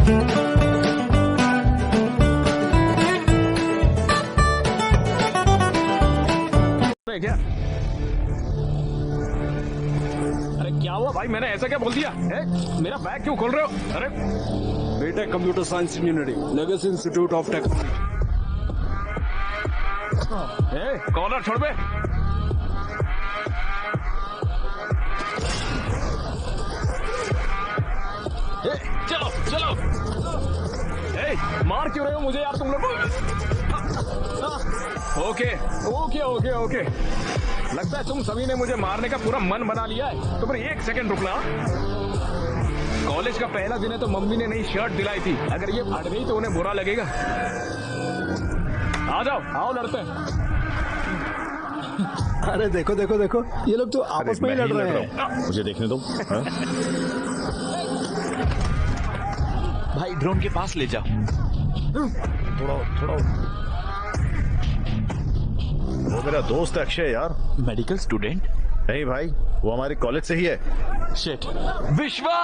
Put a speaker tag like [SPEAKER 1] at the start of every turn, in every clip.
[SPEAKER 1] क्या? अरे क्या हुआ भाई, मैंने ऐसा क्या बोल दिया है? मेरा बैग क्यों खोल रहे हो? अरे
[SPEAKER 2] बेटा, computer science engineering, legacy institute of technology.
[SPEAKER 1] Collar छोड़ बे। चलो चलो। मार क्यों रहे हो मुझे यार तुम लोग? ओके ओके ओके ओके, लगता है तुम सभी ने मुझे मारने का पूरा मन बना लिया है। तो फिर एक सेकंड रुकना। कॉलेज का पहला दिन है तो मम्मी ने नई शर्ट दिलाई थी, अगर ये फट गई तो उन्हें बुरा लगेगा। आ जाओ, आओ लड़ते हैं।
[SPEAKER 3] अरे देखो देखो देखो, ये लोग तो आपस में ही लड़ रहे हैं।
[SPEAKER 4] मुझे देखने दो।
[SPEAKER 5] भाई ड्रोन के पास ले जाओ।
[SPEAKER 4] थोड़ा थोड़ा। वो मेरा दोस्त है अक्षय यार।
[SPEAKER 5] Medical student?
[SPEAKER 4] नहीं भाई, वो हमारे कॉलेज से ही है।
[SPEAKER 5] शिट। विश्वा!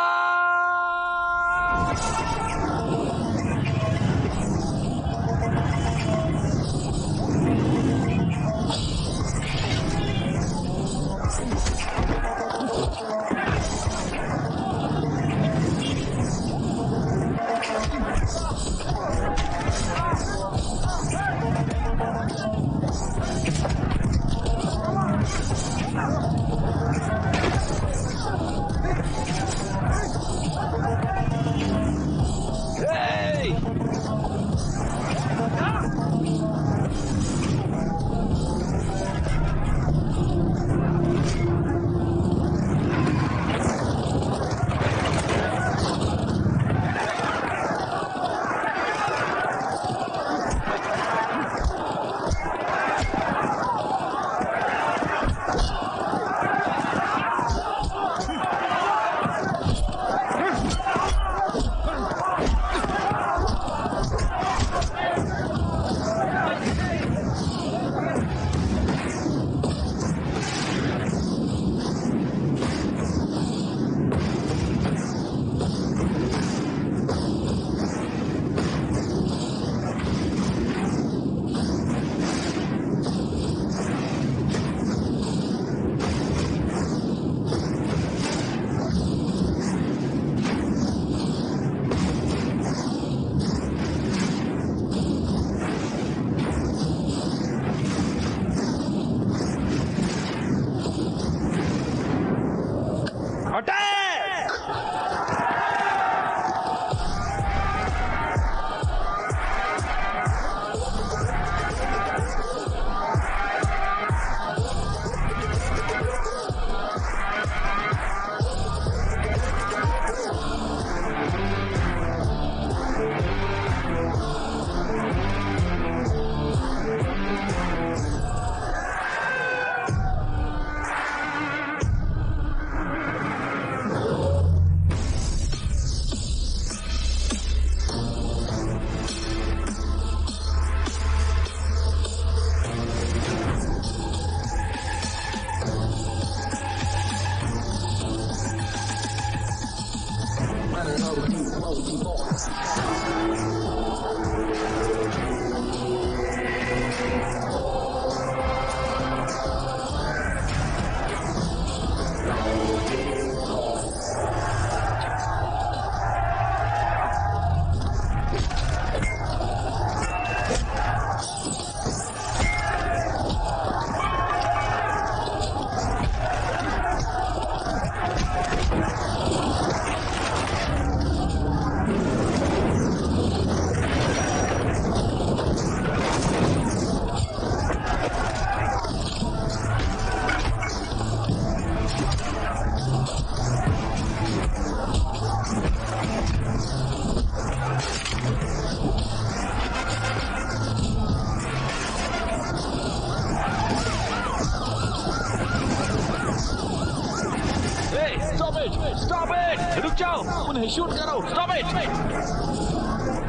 [SPEAKER 5] Stop it! रुक जाओ, उन्हें शूट करो। Stop it!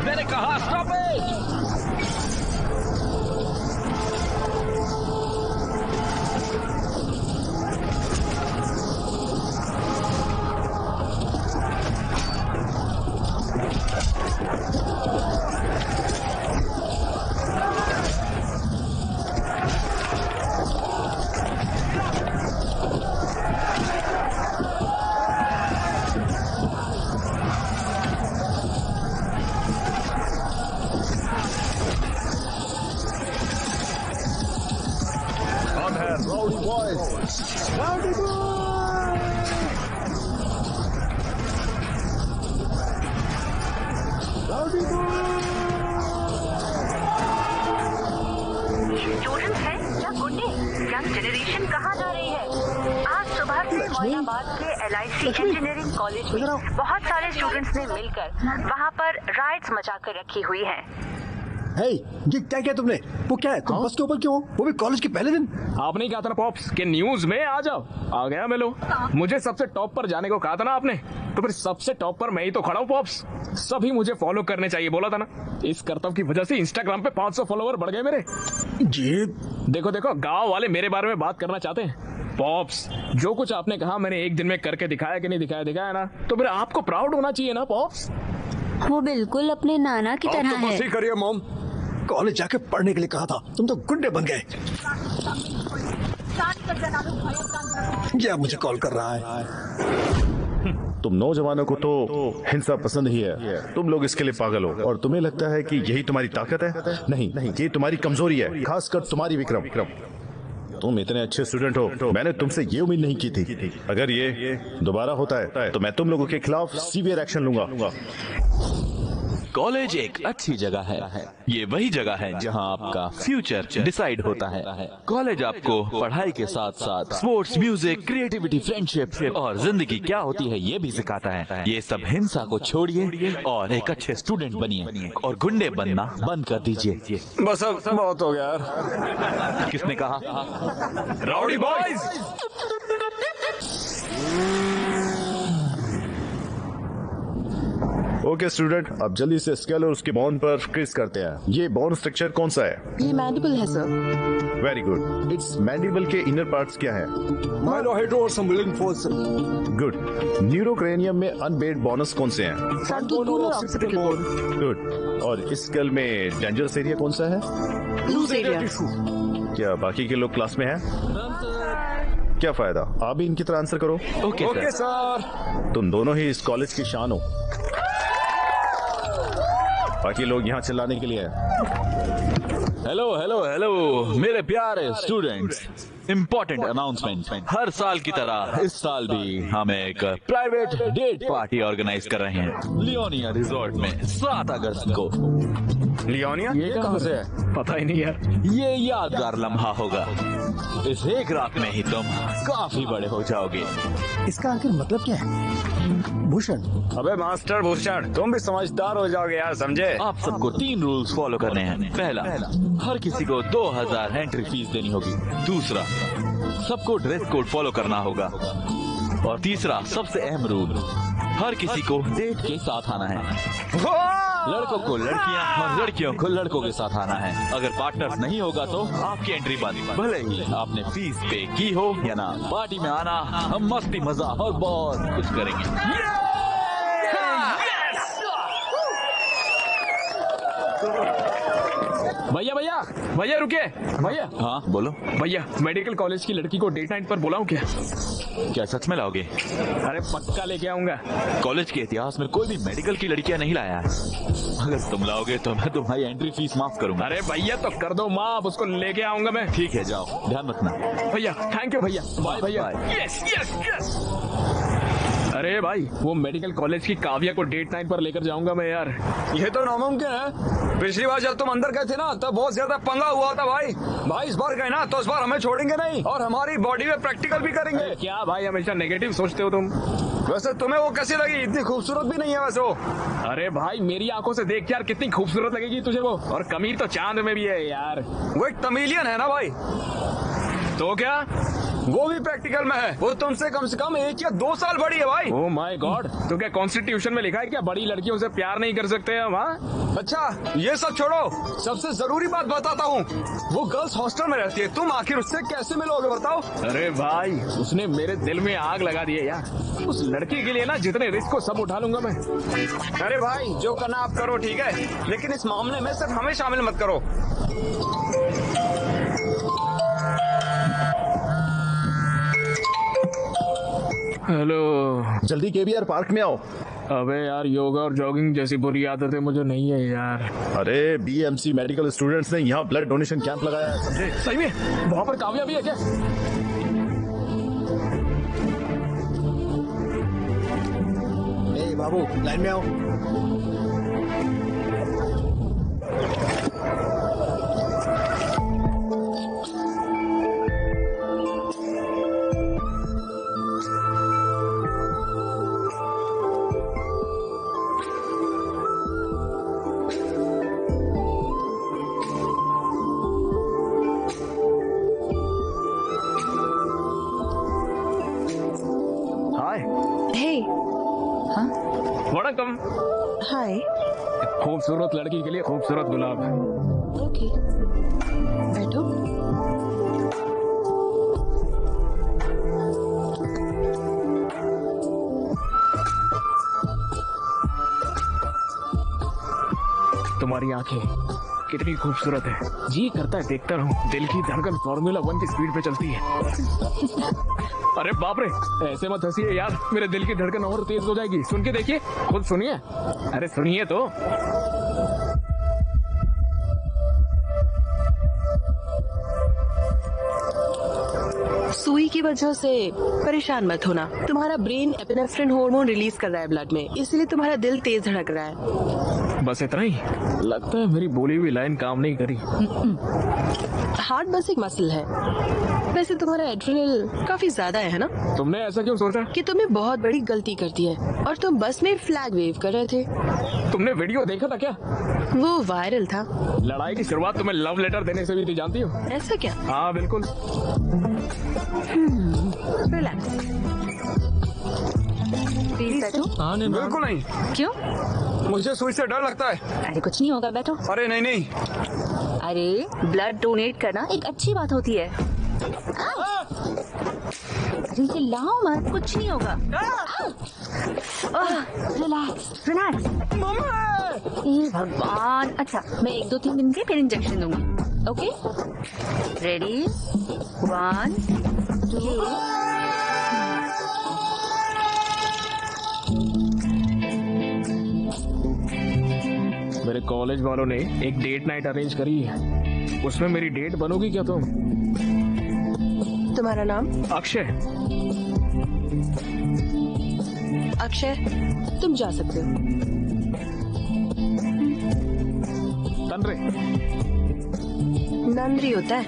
[SPEAKER 5] मैंने कहा स्टॉप इट!
[SPEAKER 6] स्टूडेंट्स हैं या गुंडे? यंग जनरेशन कहाँ जा रही है? आज सुबह से मोइनाबाद के LIC इंजीनियरिंग कॉलेज में बहुत सारे स्टूडेंट्स ने मिलकर वहाँ पर राइट्स मचा कर रखी हुई हैं।
[SPEAKER 3] हे, ये क्या किया तुमने? वो क्या है? तुम बस के ऊपर क्यों हो? वो भी कॉलेज के पहले दिन?
[SPEAKER 1] आपने कहा था ना पॉप्स कि न्यूज में आ जाओ, आ गया मैं लो। मुझे सबसे टॉप पर जाने को कहा था ना आपने, तो फिर सबसे टॉप पर मैं ही तो खड़ा हूँ पॉप्स। सभी मुझे फॉलो करने चाहिए बोला था ना। इस करतब की वजह से इंस्टाग्राम पे 500 फॉलोवर बढ़ गए मेरे।
[SPEAKER 3] ये
[SPEAKER 1] देखो देखो, गांव वाले मेरे बारे में बात करना चाहते हैं। पॉप्स, जो कुछ आपने कहा मैंने एक दिन में करके दिखाया कि नहीं दिखाया? दिखाया ना, तो फिर आपको प्राउड होना चाहिए ना पॉप्स।
[SPEAKER 7] वो बिल्कुल अपने नाना की तरह
[SPEAKER 3] तो बस
[SPEAKER 7] है।
[SPEAKER 3] ही करिए मॉम। कॉलेज जाके पढ़ने के लिए कहा था, तुम तो गुंडे बन गए। ये अब मुझे कॉल कर रहा है।
[SPEAKER 4] तुम नौजवानों को तो हिंसा पसंद ही है। तुम लोग इसके लिए पागल हो और तुम्हें लगता है कि यही तुम्हारी ताकत है। नहीं, ये तुम्हारी कमजोरी है, खासकर तुम्हारी विक्रम। तुम इतने अच्छे स्टूडेंट हो, मैंने तुमसे ये उम्मीद नहीं की थी। अगर ये दोबारा होता है तो मैं तुम लोगों के खिलाफ सीवियर एक्शन लूंगा।
[SPEAKER 5] कॉलेज एक अच्छी जगह है। ये वही जगह है जहां आपका फ्यूचर डिसाइड होता है। कॉलेज आपको पढ़ाई के साथ साथ स्पोर्ट्स, म्यूजिक, क्रिएटिविटी, फ्रेंडशिप और जिंदगी क्या होती है ये भी सिखाता है। ये सब हिंसा को छोड़िए और एक अच्छे स्टूडेंट बनिए और गुंडे बनना बंद कर दीजिए।
[SPEAKER 3] बस अब बहुत हो गया यार।
[SPEAKER 5] किसने कहा?
[SPEAKER 1] राउडी बॉयज,
[SPEAKER 4] ओके स्टूडेंट, अब जल्दी से स्केल और उसके बॉन्ड पर क्रिस करते हैं। ये बॉन्ड स्ट्रक्चर कौन सा है?
[SPEAKER 7] ये मैंडिबल है sir.
[SPEAKER 4] Very good. It's mandible के इनर पार्ट्स क्या है?
[SPEAKER 3] माइलोहेड्रो और संबलिंग फोर्स।
[SPEAKER 4] गुड। न्यूरोक्रेनियम में अनबेड बोनस कौन से हैं?
[SPEAKER 7] फ्रंटल और ऑक्सीपिटल बोन।
[SPEAKER 4] गुड। और इस स्केल में डेंजरस एरिया कौन सा है?
[SPEAKER 7] Loose area.
[SPEAKER 4] क्या बाकी के लोग क्लास में हैं? क्या फायदा, आप भी इनकी तरह आंसर करो।
[SPEAKER 5] Okay
[SPEAKER 3] sir.
[SPEAKER 4] तुम दोनों ही इस कॉलेज की शान हो। बाकी लोग यहाँ चिल्लाने के लिए हैं।
[SPEAKER 5] हेलो हेलो हेलो मेरे प्यारे स्टूडेंट्स, इम्पोर्टेंट अनाउंसमेंट। हर साल की तरह इस साल भी हम एक प्राइवेट डेट पार्टी ऑर्गेनाइज कर रहे हैं लियोनिया रिजॉर्ट में 7 अगस्त को।
[SPEAKER 1] लियोनिया
[SPEAKER 3] ये कहाँ से है?
[SPEAKER 1] पता ही नहीं यार।
[SPEAKER 5] ये यादगार लम्हा होगा। इस एक रात में ही तुम काफी बड़े हो जाओगे।
[SPEAKER 3] इसका आखिर मतलब क्या है? भूषण,
[SPEAKER 1] अबे मास्टर भूषण, तुम भी समझदार हो जाओगे यार, समझे?
[SPEAKER 5] आप सबको 3 रूल्स फॉलो करने हैं। पहला, हर किसी को 2000 एंट्री फीस देनी होगी। दूसरा, सबको ड्रेस कोड फॉलो करना होगा। और तीसरा, सबसे अहम रूल, हर किसी को डेट के साथ आना है। लड़कों को लड़कियां और लड़कियों को लड़कों के साथ आना है। अगर पार्टनर्स नहीं होगा तो आपकी एंट्री बंद, भले ही आपने फीस पे की हो या ना। पार्टी में आना, हम मस्ती मजाक और बहुत कुछ करेंगे।
[SPEAKER 1] भैया भैया भैया रुकिए भैया।
[SPEAKER 5] हाँ बोलो।
[SPEAKER 1] भैया, मेडिकल कॉलेज की लड़की को डेट नाइट पर बुलाऊं क्या?
[SPEAKER 5] क्या सच में लाओगे?
[SPEAKER 1] अरे पक्का लेके आऊंगा।
[SPEAKER 5] कॉलेज के इतिहास में कोई भी मेडिकल की लड़कियां नहीं लाया है। अगर तुम लाओगे तो मैं तुम्हारी एंट्री फीस माफ करूंगा।
[SPEAKER 1] अरे भैया तो कर दो माफ, उसको लेके आऊंगा मैं।
[SPEAKER 5] ठीक है, जाओ, ध्यान रखना।
[SPEAKER 1] भैया थैंक यू भैया। बाय भैया।
[SPEAKER 5] बाय।
[SPEAKER 1] Yes yes yes. अरे भाई, वो मेडिकल कॉलेज की काव्या को डेट नाइट पर लेकर जाऊंगा मैं यार।
[SPEAKER 3] ये तो नामुमकिन है। पिछली बार जब तुम अंदर गए थे ना, तब बहुत ज्यादा पंगा हुआ था भाई। भाई इस बार गए ना तो इस बार हमें छोड़ेंगे नहीं और हमारी बॉडी में प्रैक्टिकल भी करेंगे।
[SPEAKER 1] क्या भाई, हमेशा नेगेटिव सोचते हो तुम।
[SPEAKER 3] वैसे तुम्हें वो कैसी लगी? इतनी खूबसूरत भी नहीं है वैसे वो।
[SPEAKER 1] अरे भाई, मेरी आंखों से देख यार, कितनी खूबसूरत लगेगी तुझे वो। और कमीर तो चांद में भी है यार।
[SPEAKER 3] वो एक तमिलियन है ना भाई।
[SPEAKER 1] तो क्या?
[SPEAKER 3] वो भी प्रैक्टिकल में है। वो तुमसे कम 1 या 2 साल बड़ी है भाई।
[SPEAKER 1] ओह माय गॉड, तो क्या कॉन्स्टिट्यूशन में लिखा है क्या बड़ी लड़कियों से प्यार नहीं कर सकते हम? हाँ
[SPEAKER 3] अच्छा, ये सब छोड़ो, सबसे जरूरी बात बताता हूँ। वो गर्ल्स हॉस्टल में रहती है, तुम आखिर उससे कैसे मिलोगे बताओ?
[SPEAKER 1] अरे भाई, उसने मेरे दिल में आग लगा दी है यार। उस लड़की के लिए ना जितने रिस्क को सब उठा लूंगा मैं।
[SPEAKER 3] अरे भाई, जो करना आप करो, ठीक है, लेकिन इस मामले में सिर्फ हमें शामिल मत करो।
[SPEAKER 1] हेलो,
[SPEAKER 4] जल्दी केबीआर पार्क में आओ।
[SPEAKER 1] अबे यार, योगा और जॉगिंग जैसी बुरी आदतें मुझे नहीं है यार।
[SPEAKER 4] अरे बीएमसी मेडिकल स्टूडेंट्स ने यहाँ ब्लड डोनेशन कैंप लगाया है, समझे?
[SPEAKER 1] सही में वहाँ पर काव्या भी है क्या?
[SPEAKER 2] बाबू लाइन में आओ।
[SPEAKER 1] हाय
[SPEAKER 7] हे
[SPEAKER 1] वणकम।
[SPEAKER 7] हाय
[SPEAKER 1] खूबसूरत लड़की के लिए खूबसूरत गुलाब।
[SPEAKER 7] ओके बैठो।
[SPEAKER 1] तुम्हारी आंखें कितनी खूबसूरत है, जी करता है देखता रहूं। दिल की धड़कन फॉर्मूला 1 की स्पीड पे चलती है। अरे बाप रे, ऐसे मत हंसिए यार, मेरे दिल की धड़कन और तेज हो जाएगी। सुन के देखिए, खुद सुनिए। अरे सुनिए तो।
[SPEAKER 7] सुई की वजह से परेशान मत होना। तुम्हारा ब्रेन एपिनेफ्रिन हार्मोन रिलीज कर रहा है ब्लड में, इसलिए तुम्हारा दिल तेज धड़क रहा है।
[SPEAKER 1] बस इतना ही? लगता है मेरी बोली हुई लाइन काम नहीं करी।
[SPEAKER 7] हार्ट बस एक मसल है। वैसे तुम्हारा एड्रेनल काफी ज्यादा है ना?
[SPEAKER 1] तुमने ऐसा क्यों सोचा?
[SPEAKER 7] कि तुमने बहुत बड़ी गलती कर दी है और तुम बस में फ्लैग वेव कर रहे थे।
[SPEAKER 1] तुमने वीडियो देखा था क्या?
[SPEAKER 7] वो वायरल था।
[SPEAKER 1] लड़ाई की शुरुआत तुम्हें लव लेटर देने से भी थी, जानती हो?
[SPEAKER 7] ऐसा क्या?
[SPEAKER 1] हाँ बिल्कुल।
[SPEAKER 7] रिलैक्स। प्लीज बैठो।
[SPEAKER 1] बिल्कुल नहीं,
[SPEAKER 7] क्यों?
[SPEAKER 1] मुझे सुई से डर लगता है।
[SPEAKER 7] अरे कुछ नहीं होगा, बैठो।
[SPEAKER 1] अरे नहीं नहीं।
[SPEAKER 6] अरे ब्लड डोनेट करना एक अच्छी बात होती है। अरे चिल्लाओ मत, कुछ नहीं होगा। Relax relax. हे भगवान। अच्छा, मैं 1 2 3 दिन के फिर इंजेक्शन दूंगी। Okay, ready? 1 2।
[SPEAKER 1] मेरे कॉलेज वालों ने एक डेट नाइट अरेंज करी है, उसमें मेरी डेट बनोगी क्या तुम?
[SPEAKER 7] तुम्हारा नाम?
[SPEAKER 1] अक्षय।
[SPEAKER 7] अक्षय, तुम जा सकते हो।
[SPEAKER 1] तनरे।
[SPEAKER 7] नंदरी होता है।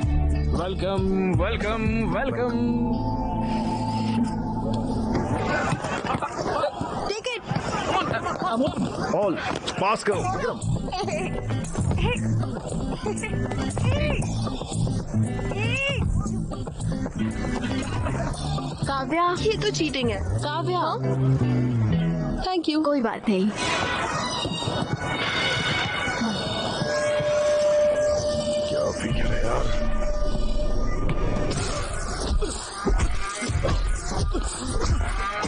[SPEAKER 1] Welcome welcome welcome.
[SPEAKER 7] Ticket.
[SPEAKER 4] All pass करो।
[SPEAKER 7] काव्या, ये तो चीटिंग है। Kavya, thank you.
[SPEAKER 6] कोई बात नहीं।
[SPEAKER 4] क्या फिक्र है यार।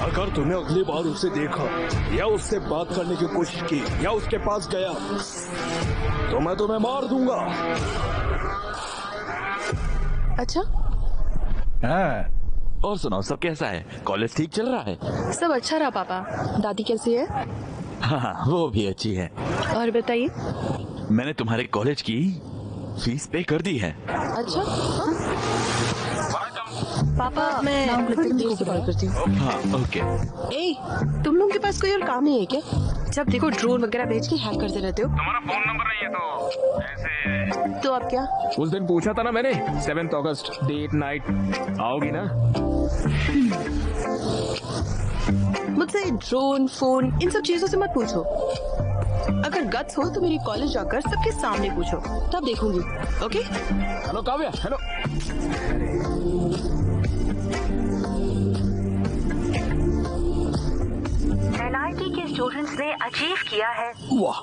[SPEAKER 2] अगर तूने अगली बार उसे देखा या उससे बात करने की कोशिश की या उसके पास गया तो मैं तुम्हें मार दूंगा।
[SPEAKER 7] अच्छा,
[SPEAKER 5] और सुनाओ, सब कैसा है? कॉलेज ठीक चल रहा है?
[SPEAKER 7] सब अच्छा रहा पापा। दादी कैसी है?
[SPEAKER 5] हाँ, वो भी अच्छी है।
[SPEAKER 7] और बताइए।
[SPEAKER 5] मैंने तुम्हारे कॉलेज की फीस पे कर दी है।
[SPEAKER 7] अच्छा, हाँ? पापा, मैं थोड़ी देर से बात करती हूँ।
[SPEAKER 5] हाँ ओके।
[SPEAKER 7] ए, तुम लोगों के पास कोई और काम नहीं है क्या? जब देखो ड्रोन वगैरह भेज के हैक करते रहते हो।
[SPEAKER 1] तुम्हारा फोन नंबर नहीं है तो ऐसे?
[SPEAKER 7] तो अब क्या?
[SPEAKER 1] उस दिन पूछा था ना मैंने, 7 अगस्त डेट नाइट, आओगी ना?
[SPEAKER 7] मुझसे ड्रोन, फोन, इन सब चीजों से मत पूछो। अगर गट्स हो तो मेरी कॉलेज जाकर सबके सामने पूछो, तब देखूंगी। Okay?
[SPEAKER 1] Hello Kavya. Hello.
[SPEAKER 6] NIT के स्टूडेंट्स ने अचीव किया है।
[SPEAKER 2] वाह,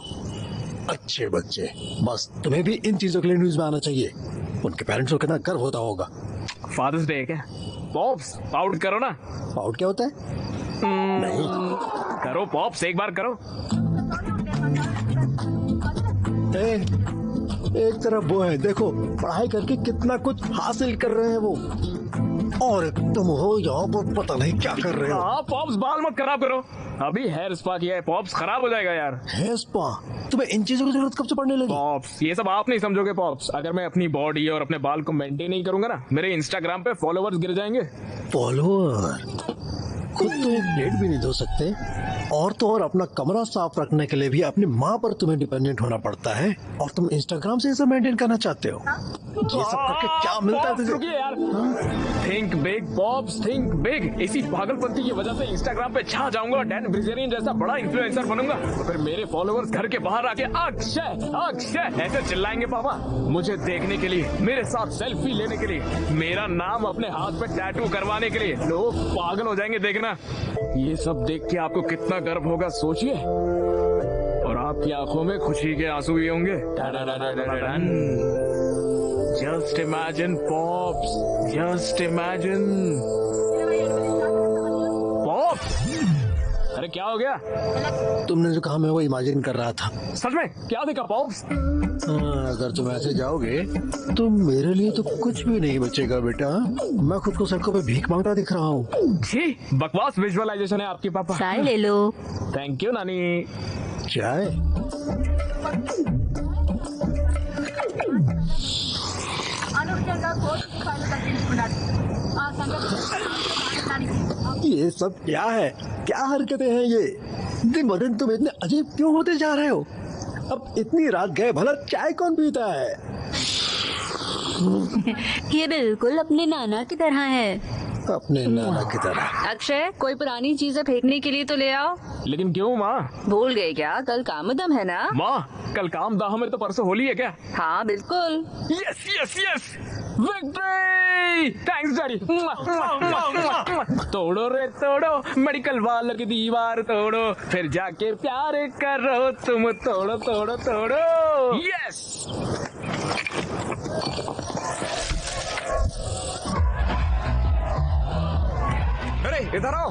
[SPEAKER 2] अच्छे बच्चे। बस तुम्हें भी इन चीजों के लिए न्यूज में आना चाहिए। उनके पेरेंट्स को कितना गर्व होता होगा।
[SPEAKER 1] फादर्स डे है क्या? पॉप्स आउट करो ना।
[SPEAKER 2] आउट क्या होता है? नहीं,
[SPEAKER 1] करो पॉप्स, एक बार करो।
[SPEAKER 2] एक तरफ वो है, देखो पढ़ाई करके कितना कुछ हासिल कर रहे हैं वो, और तुम हो यहाँ पर पता नहीं क्या कर रहे हो।
[SPEAKER 1] हाँ पॉप्स, बाल मत खराब करो। अभी हेयर स्पा किया है, पॉप्स खराब हो जाएगा यार।
[SPEAKER 2] Hair spa? तुम्हें इन चीजों की जरूरत कब से पड़ने लगी?
[SPEAKER 1] पॉप्स, ये सब आप नहीं समझोगे पॉप्स। अगर मैं अपनी बॉडी और अपने बाल को मेंटेन नहीं करूंगा ना, मेरे इंस्टाग्राम पे फॉलोवर्स गिर जाएंगे।
[SPEAKER 2] फॉलोअर? खुद तो एक प्लेट भी नहीं धो सकते और तो और अपना कमरा साफ रखने के लिए भी अपनी माँ पर तुम्हें डिपेंडेंट होना पड़ता है, और तुम इंस्टाग्राम से इसे मेंटेन करना चाहते हो। ये सब करके क्या मिलता है तुझे?
[SPEAKER 1] रुकिए यार, think big bobs, think big. इसी पागलपंती की वजह से इंस्टाग्राम पे छा जाऊंगा और डैन ब्रिजेरियन जैसा बड़ा इन्फ्लुएंसर बनूंगा, तो फिर मेरे फॉलोअर्स घर के बाहर आके अक्षय अक्षय ऐसे चिल्लाएंगे पापा, मुझे देखने के लिए, मेरे साथ सेल्फी लेने के लिए, मेरा नाम अपने हाथ पे टैटू करवाने के लिए। लोग पागल हो जाएंगे देखना। ये सब देख के आपको कितना गर्व होगा सोचिए, और आपकी आंखों में खुशी के आंसू भी होंगे। Just imagine pops, just imagine pops. अरे क्या हो गया?
[SPEAKER 2] तुमने जो कहा मैं वो इमेजिन कर रहा था।
[SPEAKER 1] सच में क्या देखा पॉप्स?
[SPEAKER 2] अगर तुम ऐसे जाओगे तो मेरे लिए तो कुछ भी नहीं बचेगा बेटा। मैं खुद को सड़कों पे भीख मांगता दिख रहा हूँ।
[SPEAKER 1] जी बकवास विजुअलाइजेशन है आपकी पापा।
[SPEAKER 6] चाय ले लो।
[SPEAKER 1] थैंक यू नानी।
[SPEAKER 2] चाय? ये सब क्या है? क्या हरकतें हैं ये? दिन ब दिन तुम इतने अजीब क्यों होते जा रहे हो? अब इतनी रात गए, भला चाय कौन पीता है?
[SPEAKER 6] ये बिल्कुल अपने नाना की तरह है।
[SPEAKER 2] अपने नाना की तरह।
[SPEAKER 6] अक्षय, कोई पुरानी चीजें फेंकने के लिए तो ले आओ।
[SPEAKER 1] लेकिन क्यों माँ?
[SPEAKER 6] भूल गए क्या? कल कामदम है ना?
[SPEAKER 1] माँ कल काम दाह में तो परसों होली है क्या?
[SPEAKER 6] हाँ बिल्कुल।
[SPEAKER 1] Yes yes yes, victory! Thanks daddy. तोड़ो रे तोड़ो, मेडिकल वालों की दीवार तोड़ो, फिर जाके प्यार करो तुम, तोड़ो तोड़ो तोड़ो। यस। अरे इधर आओ।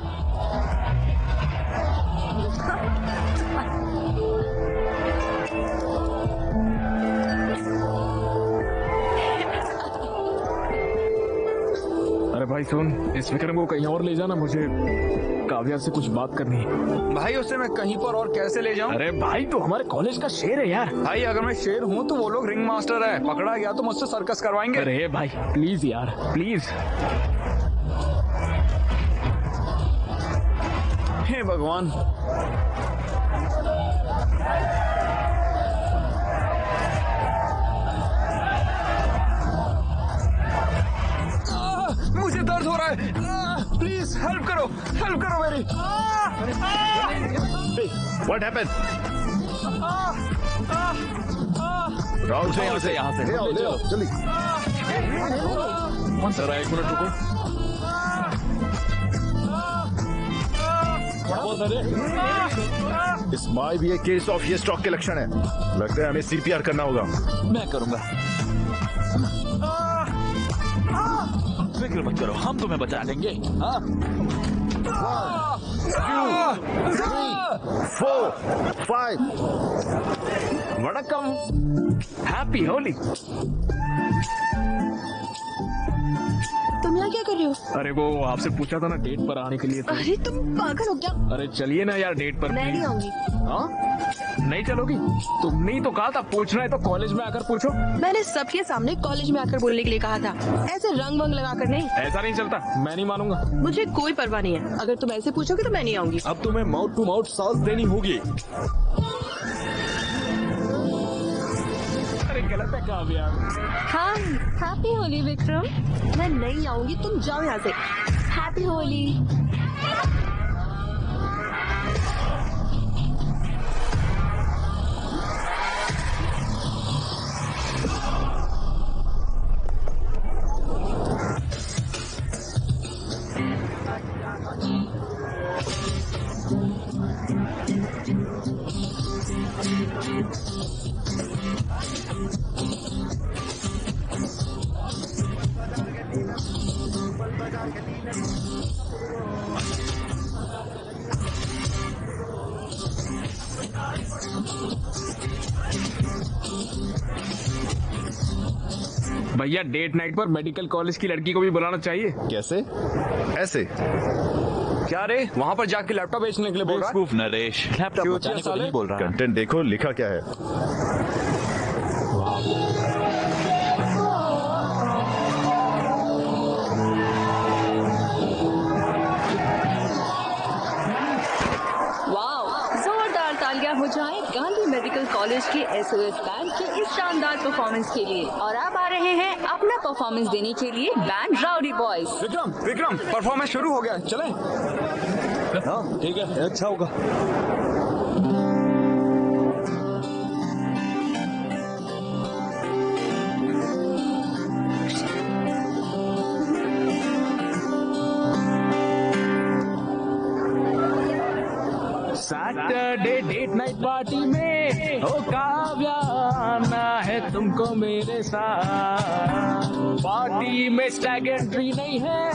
[SPEAKER 1] अरे भाई सुन, इस विक्रम को कहीं और ले जाना, मुझे काव्या से कुछ बात करनी है।
[SPEAKER 3] भाई उसे मैं कहीं पर और कैसे ले जाऊं?
[SPEAKER 1] अरे भाई तो हमारे कॉलेज का शेर है यार।
[SPEAKER 3] भाई अगर मैं शेर हूँ तो वो लोग रिंग मास्टर है, पकड़ा गया तो मुझसे सर्कस करवाएंगे।
[SPEAKER 1] अरे भाई प्लीज यार प्लीज।
[SPEAKER 3] हे भगवान। मुझे दर्द हो रहा है, प्लीज हेल्प करो मेरी।
[SPEAKER 4] What happened? राहुल से यहाँ से
[SPEAKER 2] ले आओ जल्दी।
[SPEAKER 1] जरा एक मिनट रुको।
[SPEAKER 4] इसमें भी एक केस ऑफ ये स्ट्रोक के लक्षण है। लगता है हमें सीपीआर करना होगा।
[SPEAKER 5] मैं करूंगा। फिक्र मत करो, हम तुम्हें बचा लेंगे। हाँ
[SPEAKER 4] 4 5।
[SPEAKER 1] वड़कम, हैप्पी होली।
[SPEAKER 7] तुम यहाँ क्या कर रहे हो?
[SPEAKER 1] अरे वो आपसे पूछा था ना डेट पर आने के लिए तो।
[SPEAKER 7] अरे तुम पागल हो क्या?
[SPEAKER 1] अरे चलिए ना यार डेट पर।
[SPEAKER 7] मैं नहीं आऊंगी।
[SPEAKER 1] हाँ नहीं चलोगी? तुमने ही तो कहा था पूछना है तो कॉलेज में आकर पूछो।
[SPEAKER 7] मैंने सबके सामने कॉलेज में आकर बोलने के लिए कहा था, ऐसे रंग वंग लगा कर नहीं।
[SPEAKER 1] ऐसा नहीं चलता, मैं नहीं मानूंगा।
[SPEAKER 7] मुझे कोई परवाह नहीं है, अगर तुम ऐसे पूछोगे तो मैं नहीं आऊंगी।
[SPEAKER 3] अब तुम्हें माउथ टू माउथ साथ देनी होगी।
[SPEAKER 1] अरे गलत है काव्या।
[SPEAKER 6] हाँ हैप्पी होली विक्रम।
[SPEAKER 7] मैं नहीं आऊंगी, तुम जाओ यहाँ से।
[SPEAKER 6] हैप्पी होली।
[SPEAKER 1] भैया डेट नाइट पर मेडिकल कॉलेज की लड़की को भी बुलाना चाहिए।
[SPEAKER 4] कैसे? ऐसे?
[SPEAKER 3] क्या रे, वहाँ पर जाके लैपटॉप बेचने के लिए बोल रहा है?
[SPEAKER 5] बेवकूफ नरेश, लैपटॉप
[SPEAKER 3] क्यों
[SPEAKER 5] बचाने को
[SPEAKER 3] साले?
[SPEAKER 5] नहीं बोल रहा।
[SPEAKER 4] कंटेंट देखो लिखा क्या है।
[SPEAKER 7] वाह
[SPEAKER 6] जाएं गांधी मेडिकल कॉलेज के एसओएस बैंड के इस शानदार परफॉर्मेंस के लिए। और अब आ रहे हैं अपना परफॉर्मेंस देने के लिए band rowdy boys.
[SPEAKER 3] Vikram performance शुरू हो गया, चलें? हाँ ठीक है, अच्छा होगा।
[SPEAKER 1] सैटरडे डेट नाइट पार्टी में ओ काव्या आना है तुमको मेरे साथ। पार्टी में स्टैग एंट्री नहीं है।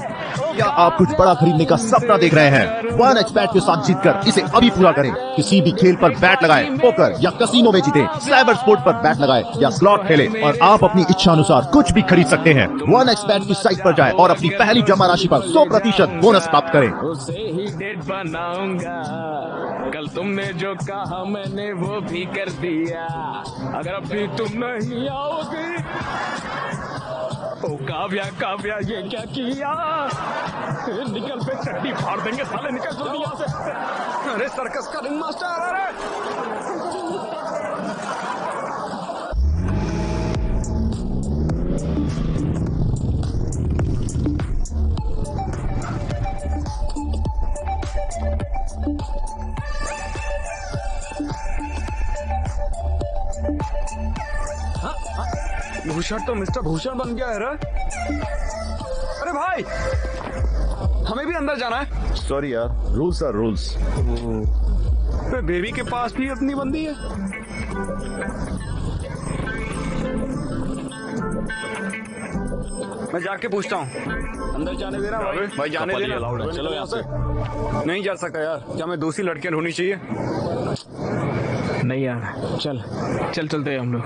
[SPEAKER 8] क्या आप कुछ बड़ा खरीदने का सपना देख रहे हैं? 1xBet के साथ जीतकर इसे अभी पूरा करें। किसी भी खेल पर बैट लगाएं, पोकर या कसिनो में जीतें, साइबर स्पोर्ट पर बैट लगाएं या स्लॉट खेलें और आप अपनी इच्छा अनुसार कुछ भी खरीद सकते हैं। 1xBet की साइट पर जाएं और अपनी पहली जमा राशि पर 100% बोनस प्राप्त करें।
[SPEAKER 1] उसे ही डेट बनाऊंगा। कल तुमने जो कहा मैंने वो भी कर दिया। अगर अभी तुम नहीं आओगी ओ काव्या काव्या ये क्या किया? निकल पे चड्डी फाड़ देंगे साले, निकल जल्दी यहाँ से।
[SPEAKER 3] अरे सर्कस का रिंग मास्टर, अरे भूषण तो मिस्टर भूषण बन गया है रे। अरे भाई, हमें भी अंदर जाना है।
[SPEAKER 4] सॉरी यार, रूल्स आर रूल्स।
[SPEAKER 3] बेबी के पास भी अपनी बंदी है। मैं जाके पूछता हूँ। अंदर जाने दे रहा भाई जाने दे रहा। चलो यहाँ से। नहीं जा सकता यार, क्या मैं दूसरी लड़कियां ढूंढनी चाहिए?
[SPEAKER 1] नहीं यार, चल चल चलते हैं हम लोग।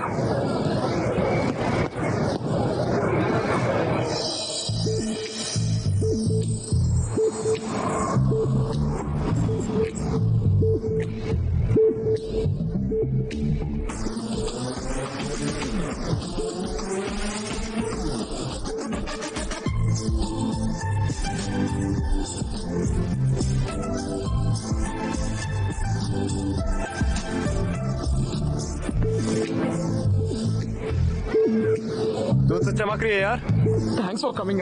[SPEAKER 3] दूध से चमक रही है यार।
[SPEAKER 1] Thanks for coming.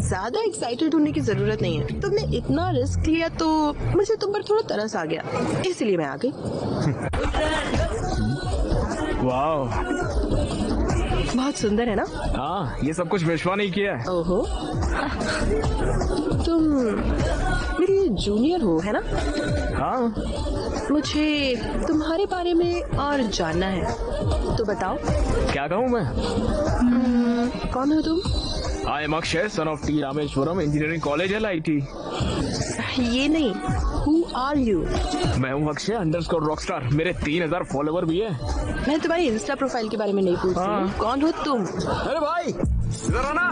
[SPEAKER 7] ज्यादा एक्साइटेड होने की जरूरत नहीं है। तुमने इतना रिस्क लिया तो मुझे तुम पर थोड़ा तरस आ गया, इसलिए मैं आ गई।
[SPEAKER 1] वाह,
[SPEAKER 7] बहुत सुंदर है ना?
[SPEAKER 1] हाँ ये सब कुछ विश्वा नहीं किया है।
[SPEAKER 7] ओहो, तुम मेरी जूनियर हो है ना?
[SPEAKER 1] हाँ
[SPEAKER 7] मुझे तुम्हारे बारे में और जानना है, तो बताओ।
[SPEAKER 1] क्या कहूँ मैं?
[SPEAKER 7] कौन हो तुम?
[SPEAKER 1] I am Akshay, son of T Rameswaram engineering college LIT।
[SPEAKER 7] ये नहीं, हु आर यू?
[SPEAKER 1] मैं हूँ अक्षय अंडरस्कोर रॉकस्टार। मेरे 3000 फॉलोवर भी है।
[SPEAKER 7] मैं तुम्हारी इंस्टा प्रोफाइल के बारे में नहीं पूछ रही हूँ। कौन हो तुम?
[SPEAKER 3] अरे भाई इधर आना।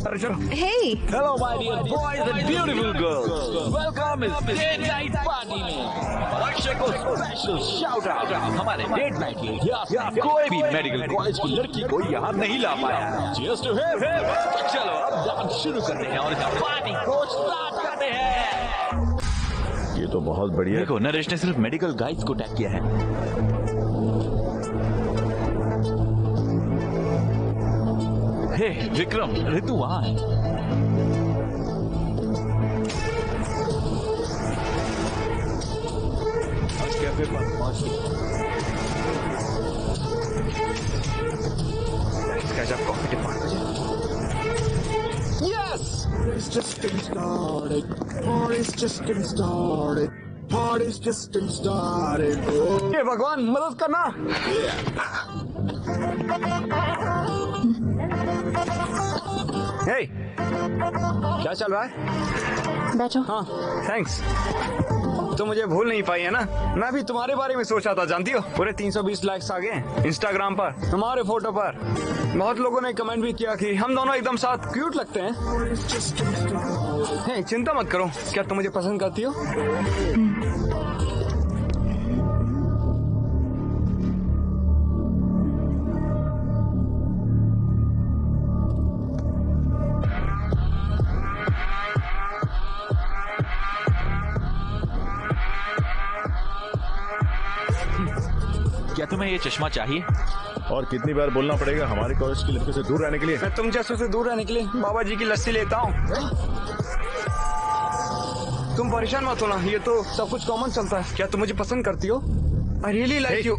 [SPEAKER 3] अरे चलो।
[SPEAKER 7] Hey,
[SPEAKER 5] hello my dear boys and beautiful girls, welcome इस डेट नाइट पार्टी में। अक्षय को स्पेशल शाउट आउट। हमारे डेट नाइट के इतिहास में कोई भी मेडिकल कॉलेज की लड़की को यहाँ नहीं ला पाया। Cheers to him. चलो अब डांस शुरू करते हैं और इस पार्टी को स्टार्ट करते हैं।
[SPEAKER 4] ये तो बहुत बढ़िया है।
[SPEAKER 5] देखो, नरेश ने सिर्फ मेडिकल गाइड्स को टैग किया है। हे विक्रम, ऋतु वहाँ है।
[SPEAKER 3] कैफे पर पहुंच गजब coffee department. Yes,
[SPEAKER 2] It's just getting started. Party's just getting started. Party's just getting started. Oh.
[SPEAKER 3] ये भगवान मदद करना। हे, क्या चल रहा है?
[SPEAKER 7] बैठो।
[SPEAKER 3] हाँ थैंक्स। तो मुझे भूल नहीं पाई है ना? मैं भी तुम्हारे बारे में सोचा था, जानती हो। पूरे 320 लाइक्स आ गए इंस्टाग्राम पर तुम्हारे फोटो पर। बहुत लोगों ने कमेंट भी किया कि हम दोनों एकदम साथ क्यूट लगते हैं। हे, चिंता मत करो। क्या तुम मुझे पसंद करती हो?
[SPEAKER 5] क्या तुम्हें ये चश्मा चाहिए?
[SPEAKER 4] और कितनी बार बोलना पड़ेगा हमारे कॉलेज की लड़कियों से दूर रहने के लिए?
[SPEAKER 3] मैं तुम जैसों से दूर रहने के लिए बाबा जी की लस्सी लेता हूँ। तुम परेशान मत होना, ये तो सब कुछ कॉमन चलता है। क्या तुम मुझे पसंद करती हो? I really like you.